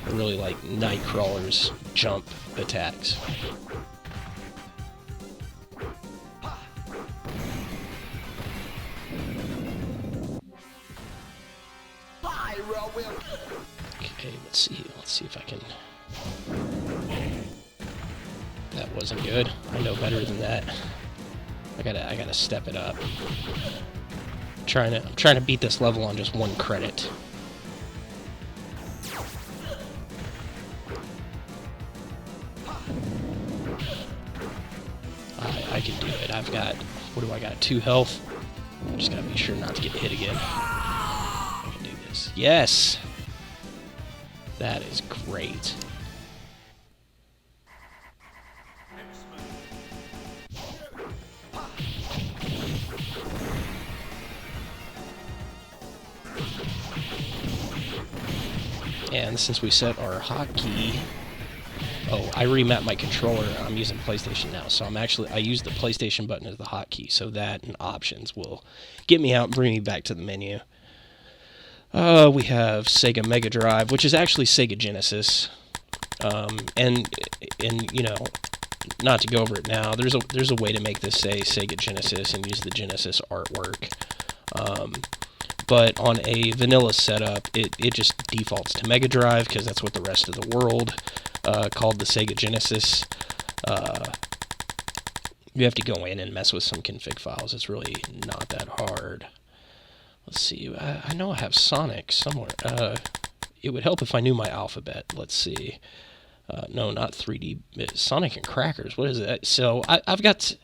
Nightcrawler's jump attacks. Okay, let's see if I can. That wasn't good. I know better than that. I gotta step it up. I'm trying to beat this level on just 1 credit. I can do it. I've got, what do I got? 2 health. I just gotta be sure not to get hit again. I can do this. Yes! That is great. And since we set our hotkey... Oh, I remapped my controller. I'm using PlayStation now, so I use the PlayStation button as the hotkey, so that and options will get me out and bring me back to the menu. We have Sega Mega Drive, which is actually Sega Genesis. And you know, not to go over it now, there's a way to make this say Sega Genesis and use the Genesis artwork. But on a vanilla setup, it just defaults to Mega Drive, because that's what the rest of the world called the Sega Genesis. You have to go in and mess with some config files. It's really not that hard. Let's see. I know I have Sonic somewhere. It would help if I knew my alphabet. Let's see. No, not 3D. Sonic and Crackers. What is that? So I've got...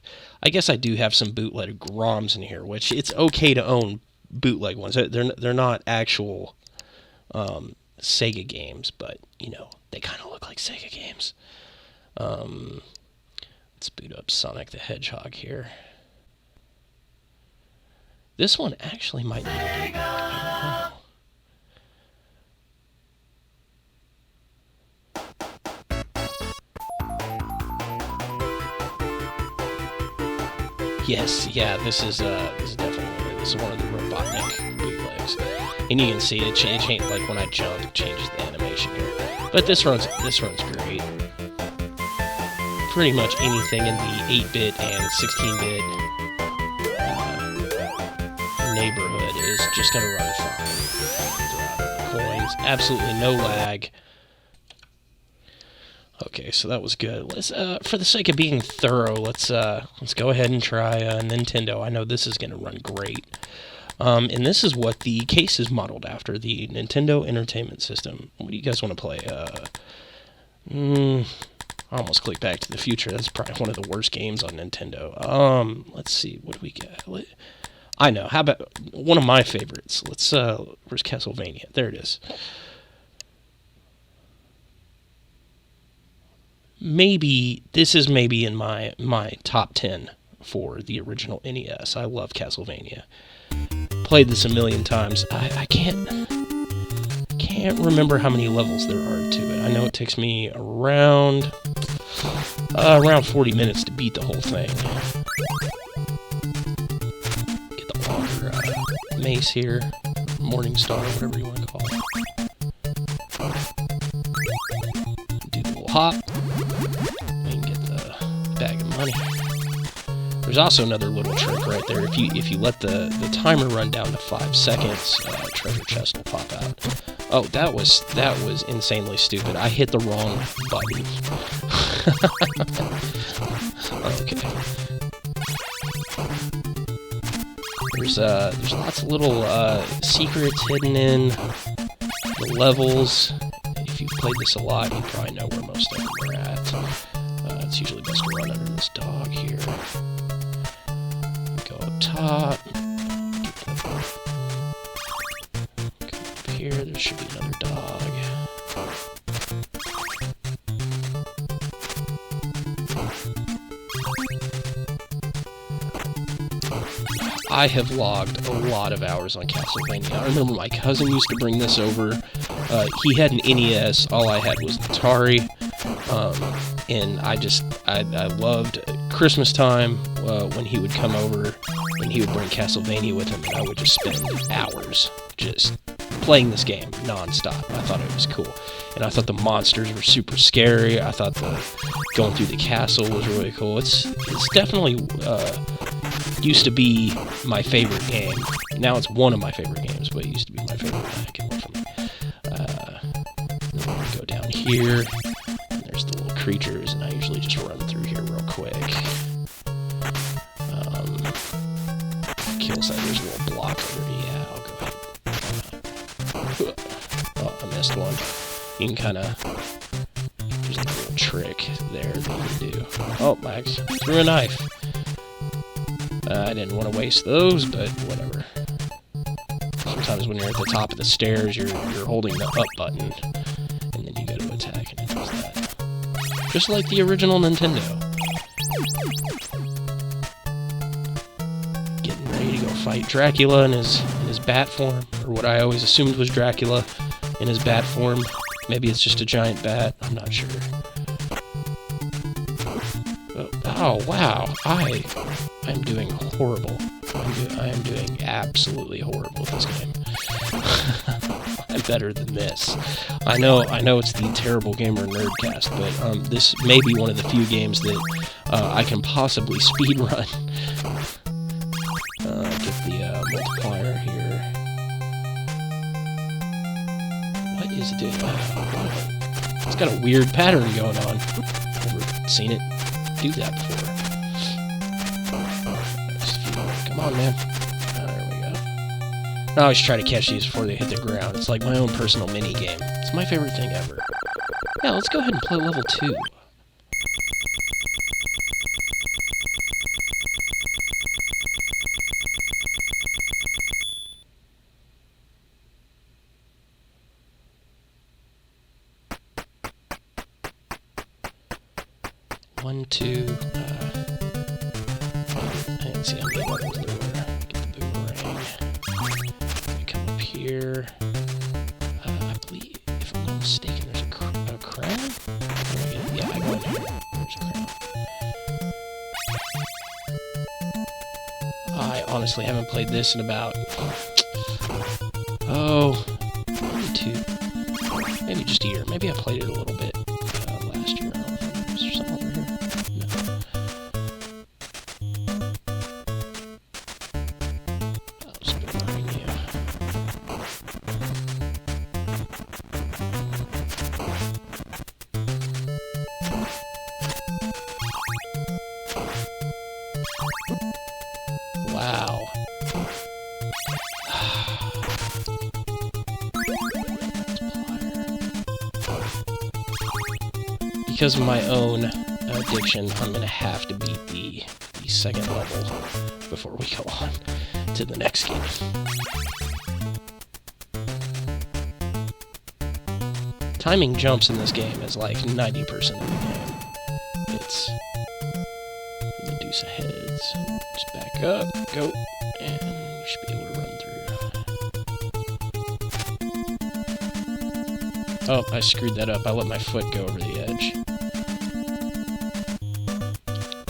I guess I do have some bootleg ROMs in here, which it's okay to own bootleg ones. They're not actual Sega games, but you know, they kind of look like Sega games. Let's boot up Sonic the Hedgehog here. This one actually might need a boot. I don't know. Yes, yeah, this is definitely one of the Robotnik bootlegs, and you can see it change like when I jump, it changes the animation here. But this runs great. Pretty much anything in the 8-bit and 16-bit neighborhood is just gonna run fine. Throw out coins, absolutely no lag. Okay, so that was good. Let's, for the sake of being thorough, let's go ahead and try Nintendo. I know this is going to run great. And this is what the case is modeled after, the Nintendo Entertainment System. What do you guys want to play? I almost clicked Back to the Future. That's probably one of the worst games on Nintendo. Let's see, what do we get? I know, how about one of my favorites? Let's, where's Castlevania? There it is. This is maybe in my top 10 for the original NES. I love Castlevania. Played this a million times. I can't remember how many levels there are to it. I know it takes me around 40 minutes to beat the whole thing. Get the water mace here, Morningstar, whatever you want to call it. Do the little hop. Bag of money. There's also another little trick right there. If you let the timer run down to 5 seconds, treasure chest will pop out. Oh, that was insanely stupid. I hit the wrong button. Okay. There's lots of little secrets hidden in the levels. If you've played this a lot, you probably know where most of them are at. It's usually best to run under this dog here. Go up top. Go up here. There should be another dog. I have logged a lot of hours on Castlevania. I remember my cousin used to bring this over. He had an NES, all I had was an Atari, and I loved Christmas time when he would come over and he would bring Castlevania with him, and I would just spend hours just playing this game non-stop. I thought it was cool, and I thought the monsters were super scary. I thought going through the castle was really cool. It's definitely used to be my favorite game. Now it's one of my favorite games, but it used to be my favorite. Get away from me. Then we're gonna go down here, and there's the little creatures, and I usually just run through here real quick. Kill side, there's a little block over. Yeah, I'll go ahead. Oh, I missed one. You can kind of... There's like a little trick there that you can do. Oh, Max threw a knife. I didn't want to waste those, but whatever. Sometimes when you're at the top of the stairs, you're holding the up button, and then you go to attack, and it does that. Just like the original Nintendo. Getting ready to go fight Dracula in his bat form, or what I always assumed was Dracula in his bat form. Maybe it's just a giant bat. I'm not sure. Oh wow! I'm doing horrible. I am doing absolutely horrible at this game. I'm better than this. I know it's the Terrible Gamer Nerdcast, but this may be one of the few games that I can possibly speedrun. Get the multiplier here. What is it doing? It's got a weird pattern going on. Never seen it do that before. Come on, man. There we go. I always try to catch these before they hit the ground. It's like my own personal mini game. It's my favorite thing ever. Yeah, let's go ahead and play level 2. One, two, I didn't see how many levels there were. Get the boomerang. Come up here. I believe, if I'm not mistaken, there's a crown? Yeah, I go in here. There's a crown. I honestly haven't played this in about... maybe 2. Maybe just a year. Maybe I played it a little bit last year. I don't know. Is there something over here? Wow. Because of my own addiction, I'm going to have to beat the second level before we go on to the next game. Timing jumps in this game is like 90% of the game. It's Medusa heads. Just back up, go, and you should be able to run through. Oh, I screwed that up. I let my foot go over the edge.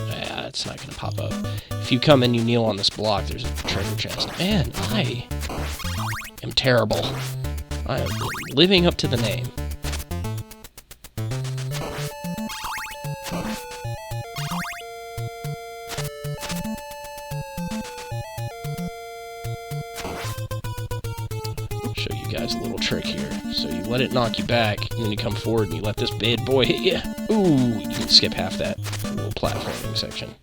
Yeah, it's not going to pop up. If you come and you kneel on this block, there's a treasure chest. Man, I am terrible. I am living up to the name. Show you guys a little trick here. So you let it knock you back, and then you come forward and you let this bad boy hit you. Ooh, you can skip half that little platforming section.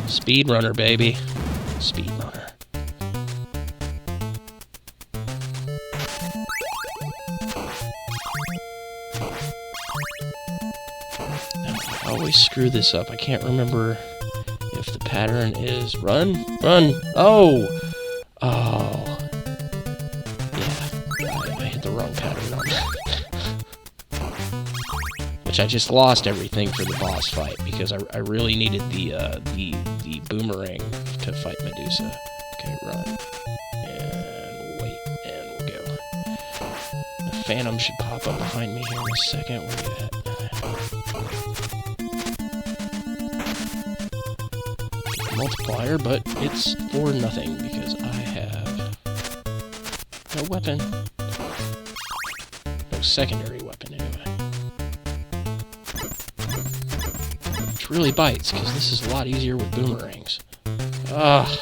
Speedrunner, baby. Speedrunner. I always screw this up. I can't remember if the pattern is run. Oh! Oh. Yeah, I hit the wrong pattern on that. which I just lost everything for the boss fight because I really needed the boomerang to fight Medusa. Okay, run. And wait, and we'll go. The Phantom should pop up behind me here in a second. Where you at? Multiplier, but it's for nothing because I have no weapon. No secondary weapon, anyway. Which really bites, because this is a lot easier with boomerangs. Ugh. I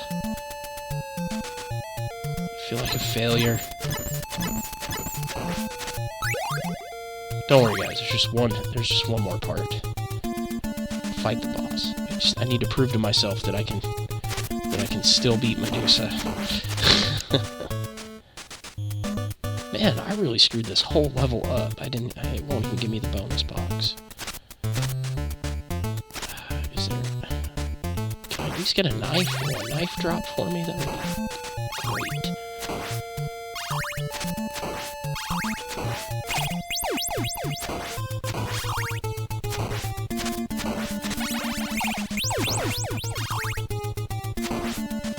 feel like a failure. Don't worry, guys. There's just one more part. Fight the boss. I need to prove to myself that I can still beat Medusa. Man, I really screwed this whole level up. It won't even give me the bonus box. Is there... Can I at least get a knife or a knife drop for me? That would be great.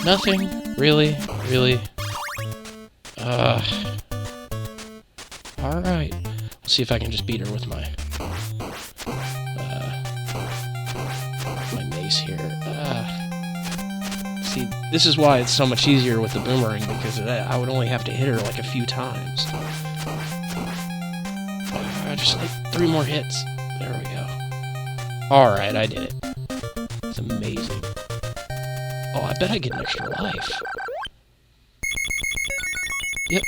Nothing? Really? Really? Alright. Let's see if I can just beat her with my mace here. See, this is why it's so much easier with the boomerang, because I would only have to hit her like a few times. Just like 3 more hits. There we go. Alright, I did it. It's amazing. Oh, I bet I get an extra life. Yep.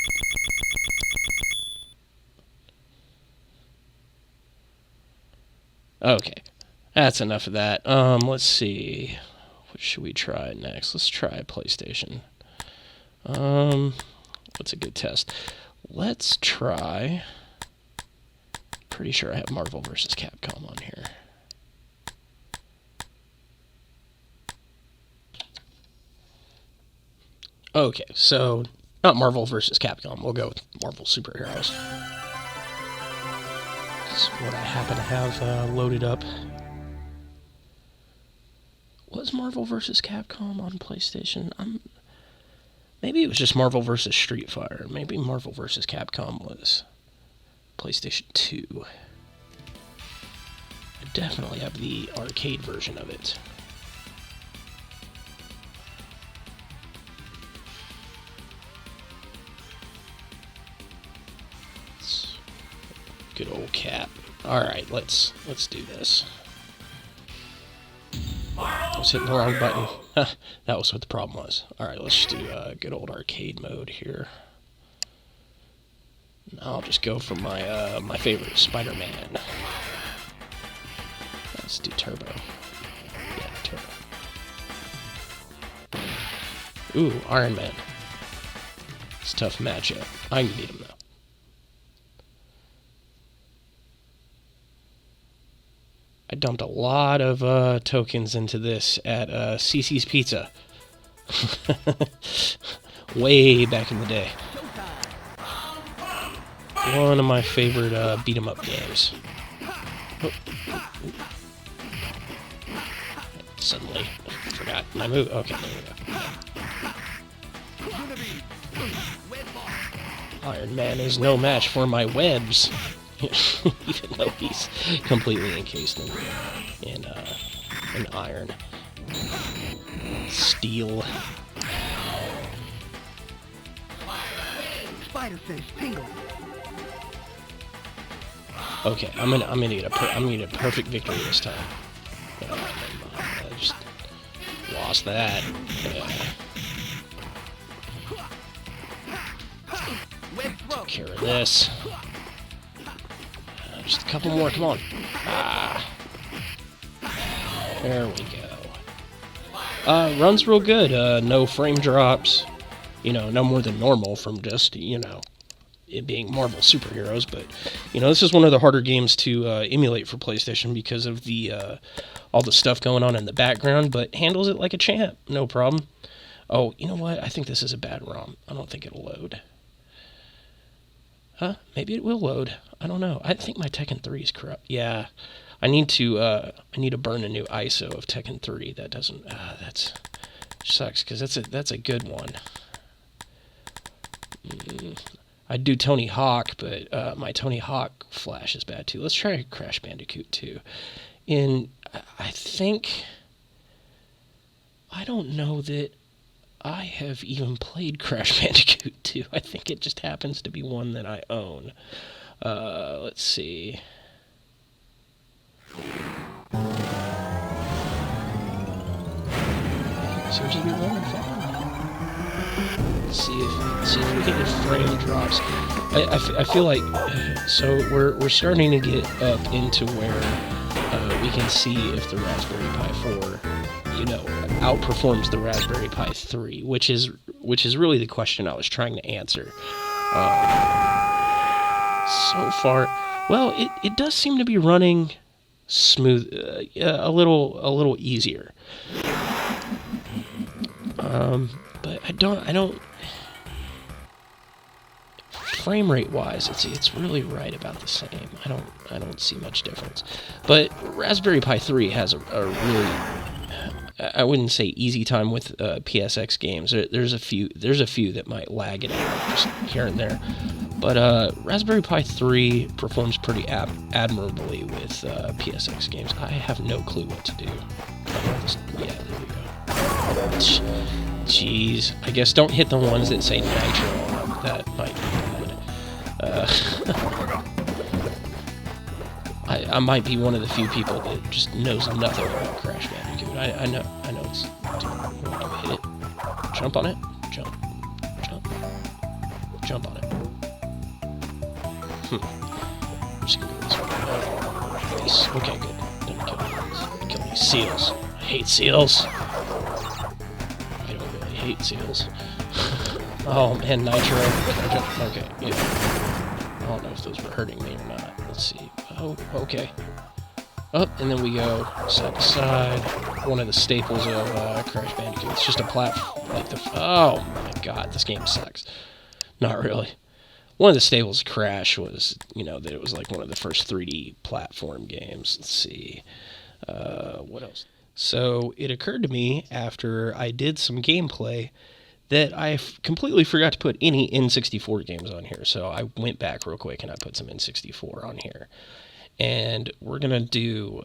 Okay. That's enough of that. Let's see. What should we try next? Let's try PlayStation. What's a good test? Let's try... Pretty sure I have Marvel vs. Capcom on here. Okay, so not Marvel vs. Capcom. We'll go with Marvel Superheroes. That's what I happen to have loaded up. Was Marvel vs. Capcom on PlayStation? Maybe it was just Marvel vs. Street Fighter. Maybe Marvel vs. Capcom was PlayStation 2. I definitely have the arcade version of it. Good old Cap. Alright, let's do this. I was hitting the wrong button. That was what the problem was. Alright, let's just do good old arcade mode here. I'll just go for my my favorite, Spider-Man. Let's do Turbo. Yeah, Turbo. Ooh, Iron Man. It's a tough matchup. I can beat him, though. I dumped a lot of tokens into this at CC's Pizza. Way back in the day. One of my favorite beat-em-up games. Oh. Suddenly, I forgot my move. Okay, there we go. Iron Man is no match for my webs. Even though he's completely encased in iron. Steel. Okay, I'm gonna get a perfect victory this time. I just lost that. Take care of this. Just a couple more, come on. Ah. There we go. Runs real good. No frame drops. You know, no more than normal from just, you know, it being Marvel Superheroes. But, you know, this is one of the harder games to emulate for PlayStation because of the all the stuff going on in the background, but handles it like a champ. No problem. Oh, you know what? I think this is a bad ROM. I don't think it'll load. Huh? Maybe it will load. I don't know. I think my Tekken 3 is corrupt. Yeah. I need to burn a new ISO of Tekken 3. That doesn't that's sucks because that's a good one. I'd do Tony Hawk, but my Tony Hawk flash is bad too. Let's try Crash Bandicoot 2. I think, I don't know that I have even played Crash Bandicoot 2. I think it just happens to be one that I own. Let's see. Seems to be running fine. Let's see if we get any frame drops. I feel like, so we're starting to get up into where we can see if the Raspberry Pi 4, outperforms the Raspberry Pi 3, which is really the question I was trying to answer. So far, well, it does seem to be running smooth, a little easier. But I don't. Frame rate wise, it's really right about the same. I don't see much difference. But Raspberry Pi 3 has a really, I wouldn't say easy time with PSX games. There's a few that might lag it out just here and there. But Raspberry Pi 3 performs pretty admirably with PSX games. I have no clue what to do. Yeah, there we go. Jeez, I guess don't hit the ones that say nitro on them. That might be bad. I might be one of the few people that just knows nothing about Crash Bandicoot. I know it's... Hit it. Jump on it. Jump on it. I'm just gonna go this way. Nice. Okay, good. Didn't kill these seals. I hate seals. I don't really hate seals. Oh man, nitro. Okay, yeah. I don't know if those were hurting me or not. Let's see. Oh, okay. Up, and then we go side to side. One of the staples of Crash Bandicoot. It's just a platform. Oh my god, this game sucks. Not really. One of the staples of Crash was, that it was like one of the first 3D platform games. Let's see. What else? So it occurred to me after I did some gameplay that I completely forgot to put any N64 games on here. So I went back real quick and I put some N64 on here. And we're going to do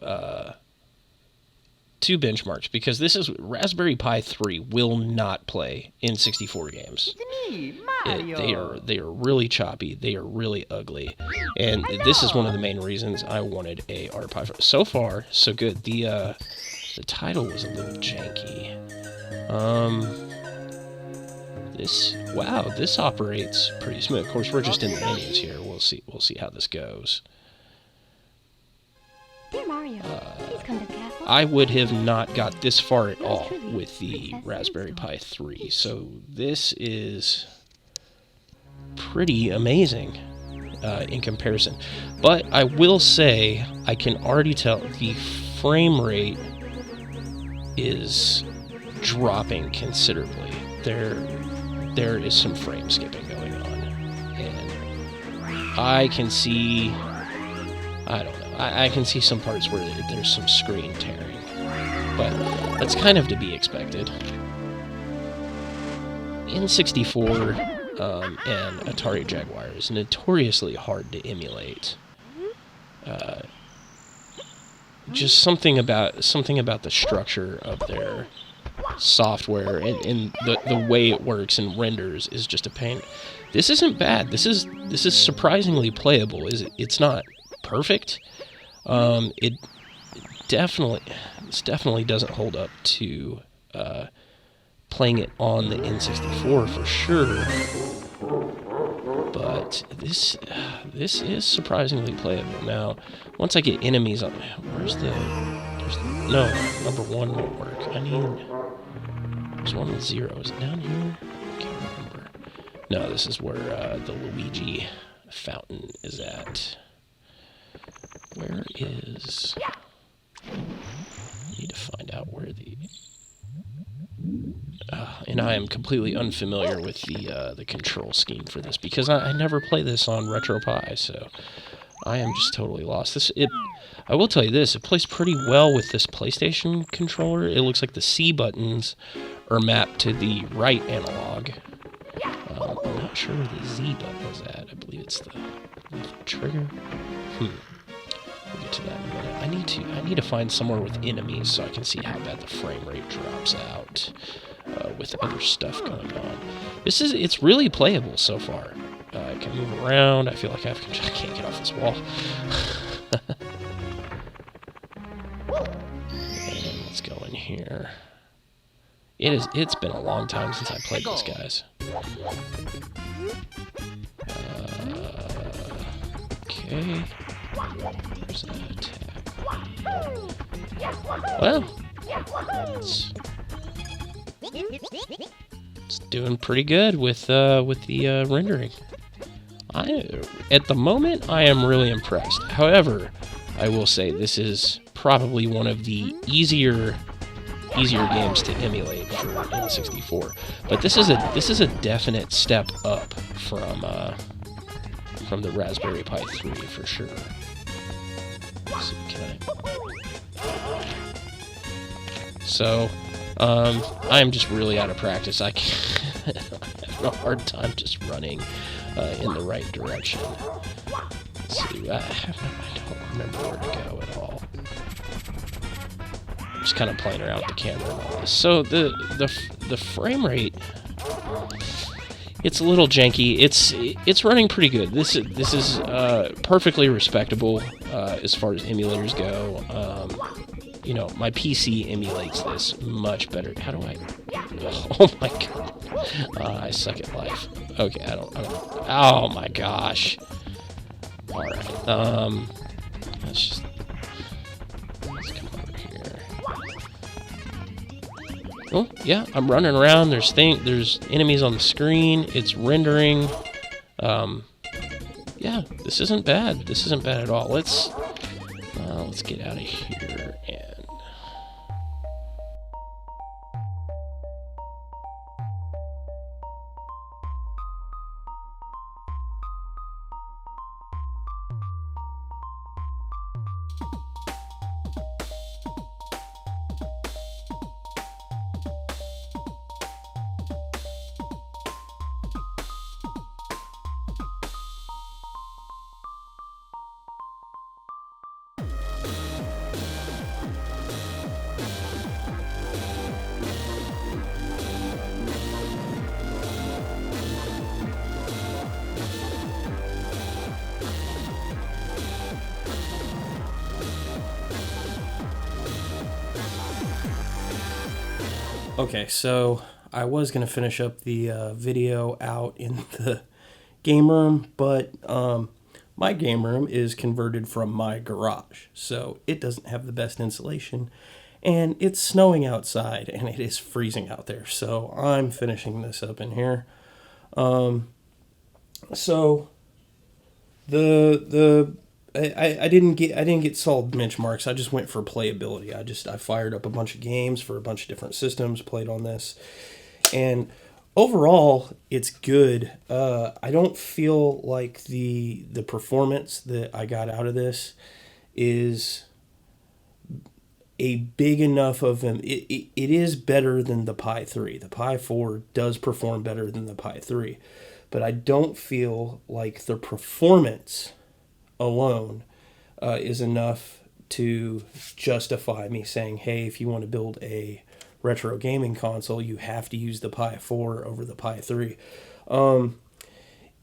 two benchmarks because this is Raspberry Pi 3 will not play N64 games. It's me, Mario. They are really choppy. They are really ugly. And this is one of the main reasons I wanted a RetroPi4. So far, so good. The title was a little janky. This operates pretty smooth. Of course, we're just in the menus here. We'll see how this goes. Dear Mario, please come to the castle. I would have not got this far at all with the Raspberry Pi 3, so this is pretty amazing in comparison. But I will say, I can already tell the frame rate is dropping considerably. There is some frame skipping going on, and I can see, I don't know, I can see some parts where there's some screen tearing, but that's kind of to be expected. N64 and Atari Jaguar is notoriously hard to emulate. Just something about the structure of their software and the way it works and renders is just a pain. This isn't bad. This is surprisingly playable. It's not perfect. It definitely doesn't hold up to playing it on the N64 for sure. But this is surprisingly playable. Now, once I get enemies on, no, number 1 won't work. There's one with 0. Is it down here? I can't remember. No, this is where the Luigi fountain is at. Where is... I need to find out where the... and I am completely unfamiliar with the control scheme for this because I never play this on RetroPi, so I am just totally lost. I will tell you this, it plays pretty well with this PlayStation controller. It looks like the C buttons are mapped to the right analog. I'm not sure where the Z button is at. I believe it's the trigger. We'll get to that in a minute. I need to find somewhere with enemies so I can see how bad the frame rate drops out with other stuff going on. It's really playable so far. I can move around. I feel like I can't get off this wall. And let's go in here. It's been a long time since I played this, guys. Okay. There's an attack. Well, it's doing pretty good with the rendering. At the moment, I am really impressed. However, I will say this is probably one of the easier games to emulate for N64. But this is a definite step up from the Raspberry Pi 3 for sure. So I'm just really out of practice. I have a hard time just running in the right direction. Let's see, I don't remember where to go at all. I'm just kind of playing around with the camera and all this. So the frame rate, it's a little janky. It's running pretty good. This is perfectly respectable as far as emulators go. You know, my PC emulates this much better. How do I? Oh my god! I suck at life. Okay, I don't. Oh my gosh! All right. Let's come over here. Oh yeah, I'm running around. There's enemies on the screen. It's rendering. Yeah, this isn't bad. This isn't bad at all. Let's get out of here and. Okay, so I was going to finish up the video out in the game room, but my game room is converted from my garage, so it doesn't have the best insulation, and it's snowing outside, and it is freezing out there, so I'm finishing this up in here. So I didn't get solid benchmarks. I just went for playability. I fired up a bunch of games for a bunch of different systems, played on this, and overall it's good. I don't feel like the performance that I got out of this is a big enough of them. It is better than the Pi 3. The Pi 4 does perform better than the Pi 3, but I don't feel like the performance alone is enough to justify me saying, hey, if you want to build a retro gaming console, you have to use the Pi 4 over the Pi 3.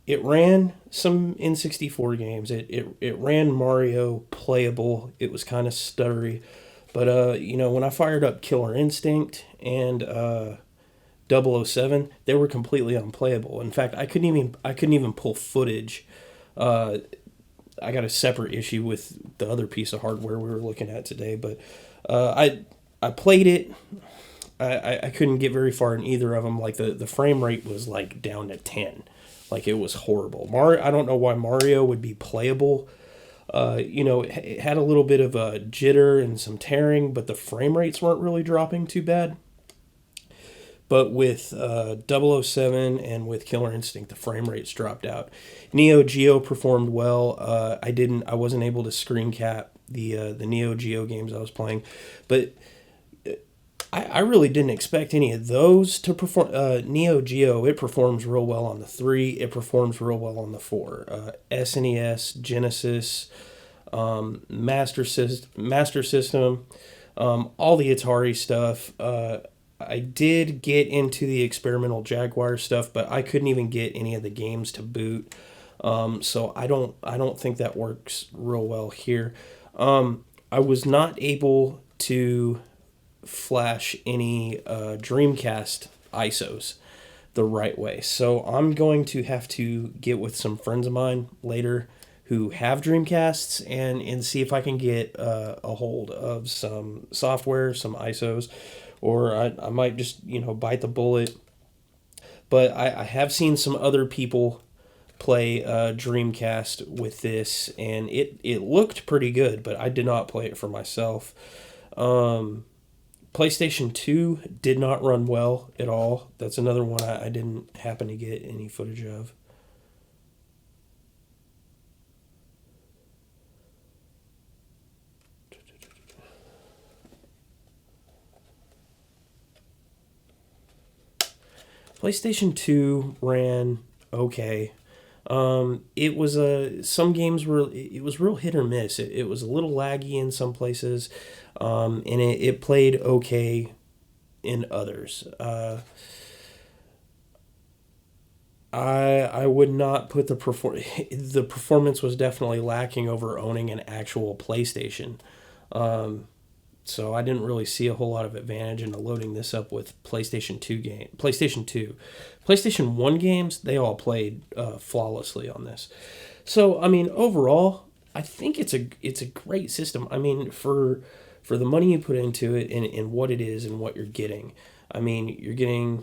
It ran some N64 games. It ran Mario playable. It was kind of stuttery. But, when I fired up Killer Instinct and 007, they were completely unplayable. In fact, I couldn't even pull footage. I got a separate issue with the other piece of hardware we were looking at today, but I played it. I couldn't get very far in either of them. Like the frame rate was like down to 10. Like it was horrible. I don't know why Mario would be playable. It had a little bit of a jitter and some tearing, but the frame rates weren't really dropping too bad. But with 007 and with Killer Instinct, the frame rates dropped out. Neo Geo performed well. I wasn't able to screen cap the Neo Geo games I was playing, but I really didn't expect any of those to perform. Neo Geo, it performs real well on the 3. It performs real well on the 4. SNES, Genesis, Master System, all the Atari stuff. I did get into the experimental Jaguar stuff, but I couldn't even get any of the games to boot. So I don't think that works real well here. I was not able to flash any Dreamcast ISOs the right way. So I'm going to have to get with some friends of mine later who have Dreamcasts and see if I can get a hold of some software, some ISOs, or I might just, bite the bullet. But I have seen some other people play Dreamcast with this, and it looked pretty good, but I did not play it for myself. PlayStation 2 did not run well at all. That's another one I didn't happen to get any footage of. PlayStation 2 ran okay. It was it was real hit or miss. It was a little laggy in some places, and it played okay in others. I would not put the performance was definitely lacking over owning an actual PlayStation. So I didn't really see a whole lot of advantage into loading this up with PlayStation 2. PlayStation 1 games, they all played flawlessly on this. So, I mean, overall, I think it's a great system. I mean, for the money you put into it and what it is and what you're getting. I mean, you're getting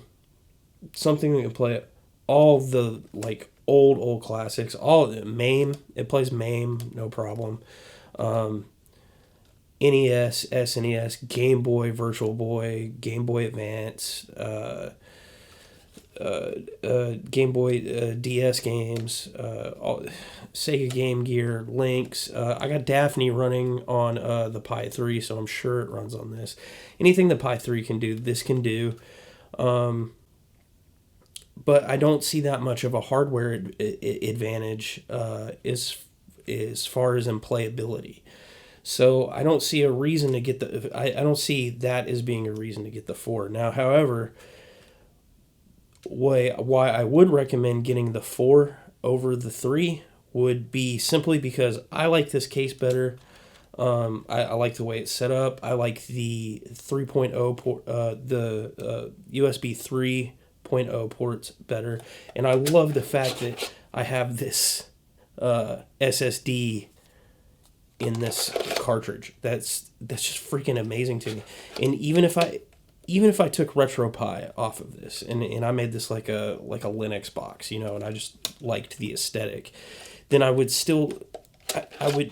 something that can play all the, like, old classics. All MAME, it plays MAME, no problem. NES, SNES, Game Boy, Virtual Boy, Game Boy Advance, Game Boy DS games, Sega Game Gear, Lynx. I got Daphne running on the Pi 3, so I'm sure it runs on this. Anything the Pi 3 can do, this can do. But I don't see that much of a hardware advantage as far as in playability. So I don't see a reason to get I don't see that as being a reason to get the 4. Now, however, why I would recommend getting the 4 over the 3 would be simply because I like this case better. I like the way it's set up. I like the 3.0 port, the USB 3.0 ports better, and I love the fact that I have this SSD in this cartridge. That's just freaking amazing to me. And even if I took RetroPi off of this and I made this like a Linux box, and I just liked the aesthetic, then I would still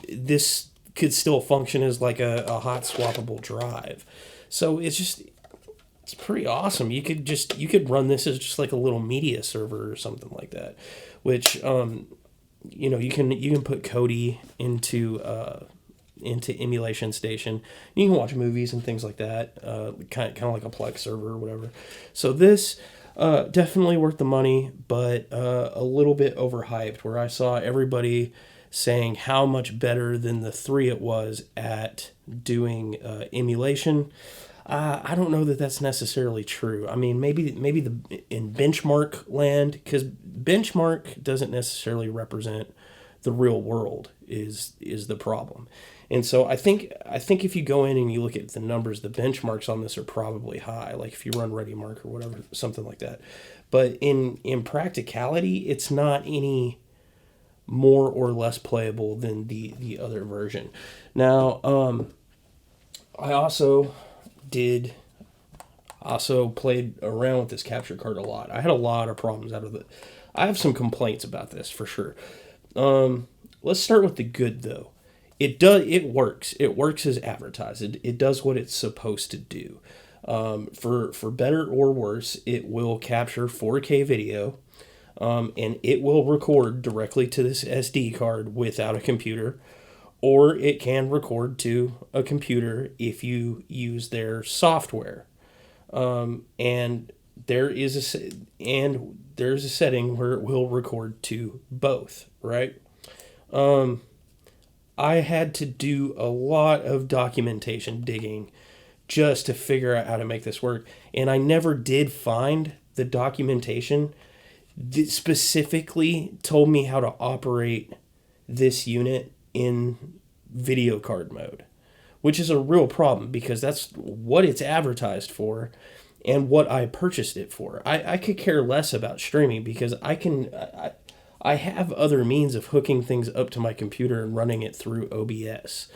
this could still function as like a hot swappable drive. So it's pretty awesome. You could run this as just like a little media server or something like that, which you can put Kodi into Emulation Station. You can watch movies and things like that, kind of like a Plex server or whatever. So this definitely worth the money, but a little bit overhyped, where I saw everybody saying how much better than the 3 it was at doing emulation. I don't know that that's necessarily true. I mean, maybe in benchmark land, because benchmark doesn't necessarily represent the real world is the problem. And so I think if you go in and you look at the numbers, the benchmarks on this are probably high. Like if you run ReadyMark or whatever, something like that. But in practicality, it's not any more or less playable than the other version. Now, I also played around with this capture card a lot. I had a lot of problems out of it. I have some complaints about this for sure. Let's start with the good though. It works. It works as advertised. It does what it's supposed to do. For better or worse, it will capture 4K video, and it will record directly to this SD card without a computer, or it can record to a computer if you use their software. And there's a setting where it will record to both, right? I had to do a lot of documentation digging just to figure out how to make this work, and I never did find the documentation that specifically told me how to operate this unit in video card mode, which is a real problem because that's what it's advertised for and what I purchased it for. I could care less about streaming because I have other means of hooking things up to my computer and running it through OBS.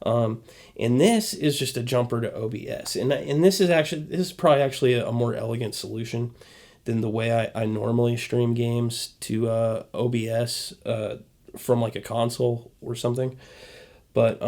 And this is just a jumper to OBS. And this is probably actually a more elegant solution than the way I normally stream games to OBS from like a console or something. But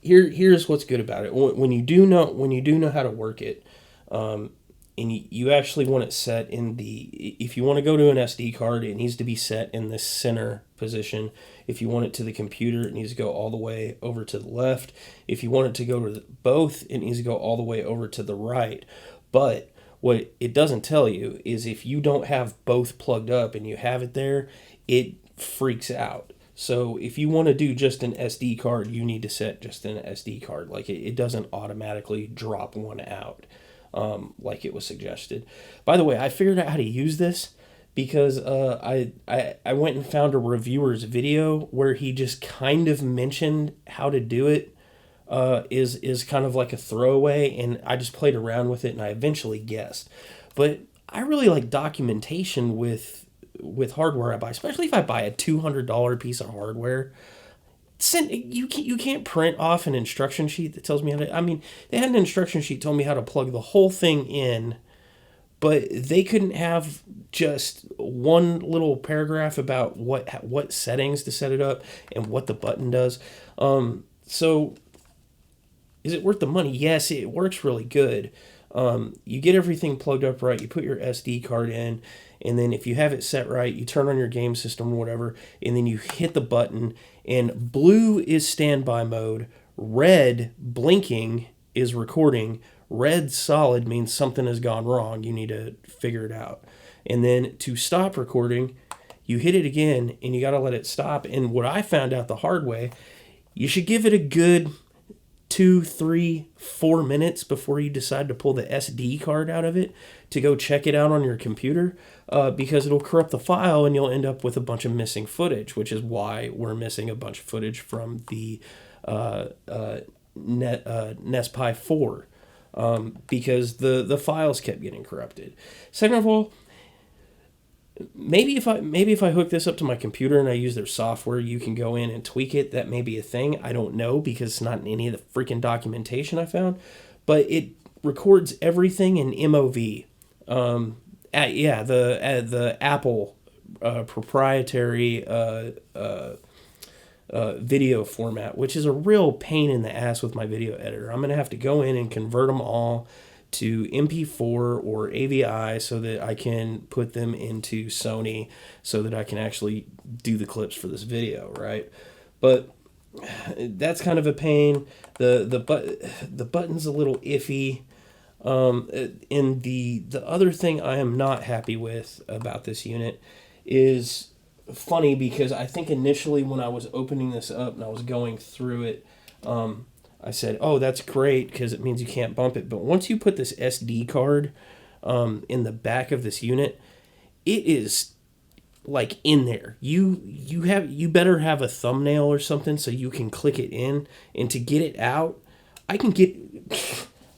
here's what's good about it. When you do know how to work it, and you actually want it set in if you want to go to an SD card, it needs to be set in the center position. If you want it to the computer, it needs to go all the way over to the left. If you want it to go to both, it needs to go all the way over to the right. But what it doesn't tell you is if you don't have both plugged up and you have it there, it freaks out. So if you want to do just an SD card, you need to set just an SD card. Like it doesn't automatically drop one out. Like it was suggested. By the way, I figured out how to use this because I went and found a reviewer's video where he just kind of mentioned how to do it. Is kind of like a throwaway, and I just played around with it and I eventually guessed. But I really like documentation with hardware I buy, especially if I buy a $200 piece of hardware. You can't print off an instruction sheet that tells me how to. I mean, they had an instruction sheet telling me how to plug the whole thing in, but they couldn't have just one little paragraph about what settings to set it up and what the button does. So, is it worth the money? Yes, it works really good. You get everything plugged up right. You put your SD card in, and then if you have it set right, you turn on your game system or whatever, and then you hit the button. And blue is standby mode, red blinking is recording, red solid means something has gone wrong. You need to figure it out. And then to stop recording, you hit it again and you got to let it stop. And what I found out the hard way, you should give it a good 2, 3, 4 minutes before you decide to pull the SD card out of it to go check it out on your computer, because it'll corrupt the file and you'll end up with a bunch of missing footage, which is why we're missing a bunch of footage from the NESPi4, because the files kept getting corrupted. Second of all, maybe if I hook this up to my computer and I use their software, you can go in and tweak it. That may be a thing. I don't know because it's not in any of the freaking documentation I found. But it records everything in MOV. The Apple proprietary video format, which is a real pain in the ass with my video editor. I'm going to have to go in and convert them all to MP4 or AVI so that I can put them into Sony so that I can actually do the clips for this video, right? But that's kind of a pain. The button's a little iffy. And the other thing I am not happy with about this unit is funny because I think initially when I was opening this up and I was going through it, I said, oh, that's great because it means you can't bump it. But once you put this SD card in the back of this unit, it is like in there. You better have a thumbnail or something so you can click it in, and to get it out, I can get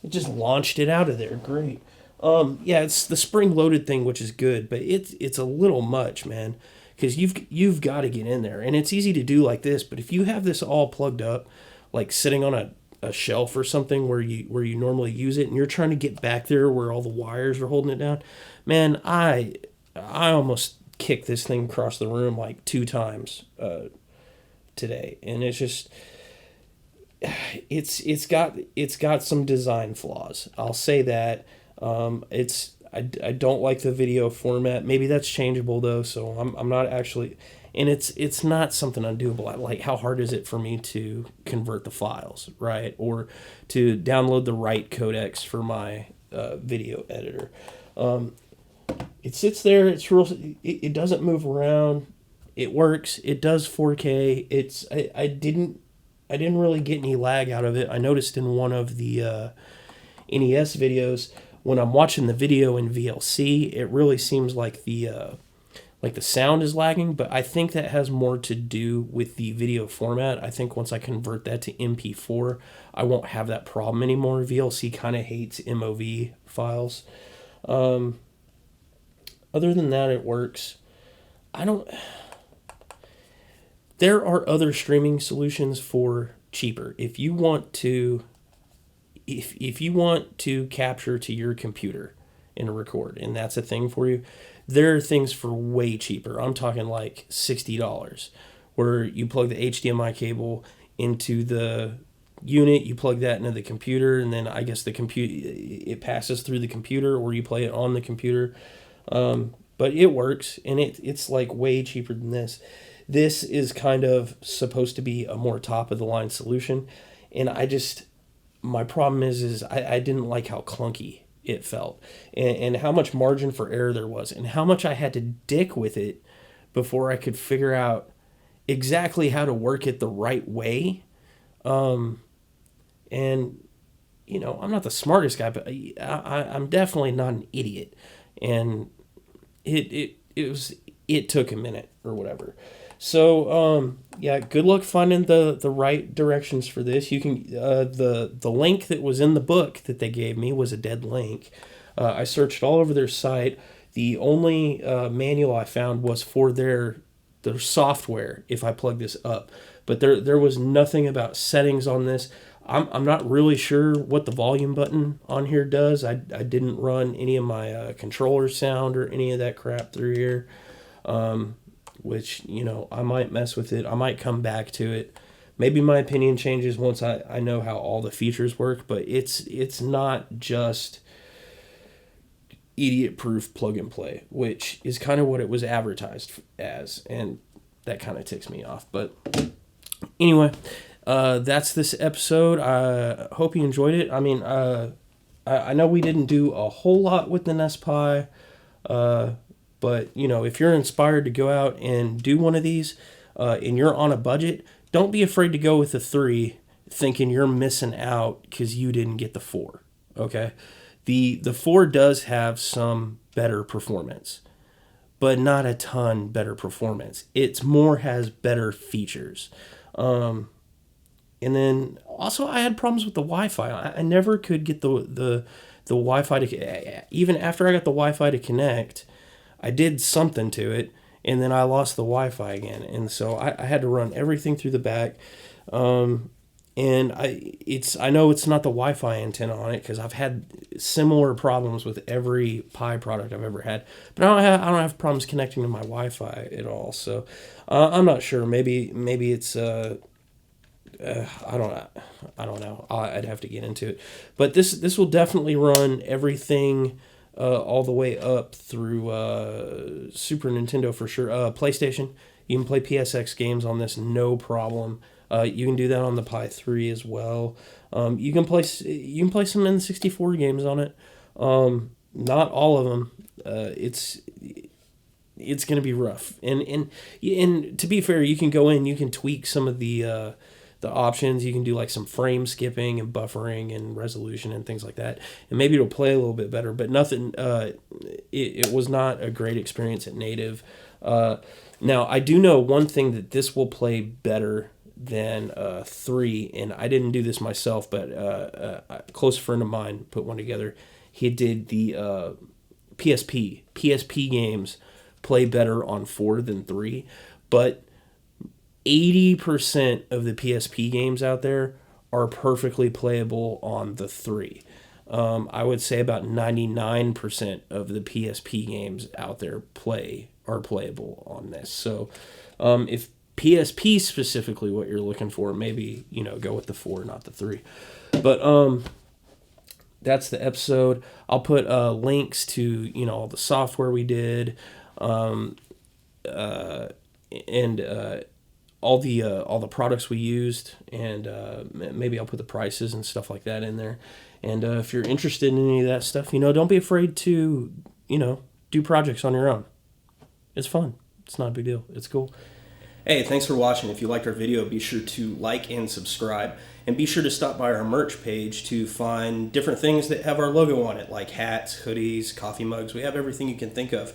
it just launched it out of there. Great. Yeah, it's the spring-loaded thing, which is good, but it's a little much, man, because you've got to get in there, and it's easy to do like this. But if you have this all plugged up, like sitting on a shelf or something where you normally use it, and you're trying to get back there where all the wires are holding it down, man, I almost kicked this thing across the room like 2 times today, and it's just it's got some design flaws. I'll say that. I don't like the video format. Maybe that's changeable though, so I'm not actually, and it's not something undoable. Like, how hard is it for me to convert the files, right? Or to download the right codecs for my video editor. It sits there. It's real. It doesn't move around. It works. It does 4K. I didn't really get any lag out of it. I noticed in one of the NES videos, when I'm watching the video in VLC, it really seems like the sound is lagging, but I think that has more to do with the video format. I think once I convert that to MP4, I won't have that problem anymore. VLC kind of hates MOV files. Other than that, it works. There are other streaming solutions for cheaper. If you want to capture to your computer and record, and that's a thing for you, there are things for way cheaper. I'm talking like $60, where you plug the HDMI cable into the unit, you plug that into the computer, and then I guess it passes through the computer, or you play it on the computer. But it works, and it's like way cheaper than this. This is kind of supposed to be a more top of the line solution, and my problem is I didn't like how clunky it felt, and how much margin for error there was, and how much I had to dick with it before I could figure out exactly how to work it the right way. And I'm not the smartest guy, but I'm definitely not an idiot, and it took a minute or whatever. So good luck finding the right directions for this. You can the link that was in the book that they gave me was a dead link. I searched all over their site. The only manual I found was for their software if I plug this up, but there was nothing about settings on this. I'm not really sure what the volume button on here does. I didn't run any of my controller sound or any of that crap through here. Which, I might mess with it. I might come back to it. Maybe my opinion changes once I know how all the features work, but it's not just idiot-proof plug and play, which is kind of what it was advertised as, and that kind of ticks me off. But anyway, that's this episode. I hope you enjoyed it. I mean, I know we didn't do a whole lot with the NESPi, but, if you're inspired to go out and do one of these, and you're on a budget, don't be afraid to go with the 3, thinking you're missing out because you didn't get the 4, okay? The 4 does have some better performance, but not a ton better performance. It's more has better features. And then, also, I had problems with the Wi-Fi. I never could get the Wi-Fi to... Even after I got the Wi-Fi to connect, I did something to it, and then I lost the Wi-Fi again, and so I had to run everything through the back. And I know it's not the Wi-Fi antenna on it, because I've had similar problems with every Pi product I've ever had, but I don't have problems connecting to my Wi-Fi at all. So I'm not sure. Maybe it's I don't know. I'd have to get into it, but this will definitely run everything. All the way up through Super Nintendo for sure. PlayStation, you can play PSX games on this, no problem. You can do that on the Pi 3 as well. You can play some N64 games on it. Not all of them. It's going to be rough. And to be fair, you can go in, you can tweak some of the options. You can do like some frame skipping and buffering and resolution and things like that, and maybe it'll play a little bit better, but nothing. It was not a great experience at native. Now I do know one thing, that this will play better than 3, and I didn't do this myself, but a close friend of mine put one together. He did the PSP games play better on 4 than 3, but 80% of the PSP games out there are perfectly playable on the 3. I would say about 99% of the PSP games out there are playable on this. So if PSP specifically what you're looking for, maybe, you know, go with the 4, not the 3. But that's the episode. I'll put links to, you know, all the software we did, and all the products we used, and maybe I'll put the prices and stuff like that in there. And if you're interested in any of that stuff, you know, don't be afraid to, you know, do projects on your own. It's fun. It's not a big deal. It's cool. Hey, thanks for watching. If you liked our video, be sure to like and subscribe. And be sure to stop by our merch page to find different things that have our logo on it, like hats, hoodies, coffee mugs. We have everything you can think of.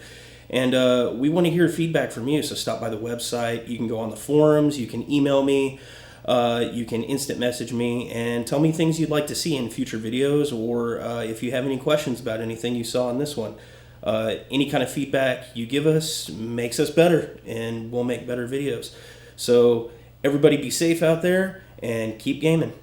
And we want to hear feedback from you, so stop by the website. You can go on the forums. You can email me. You can instant message me and tell me things you'd like to see in future videos, or if you have any questions about anything you saw in this one. Any kind of feedback you give us makes us better, and we'll make better videos. So everybody be safe out there and keep gaming.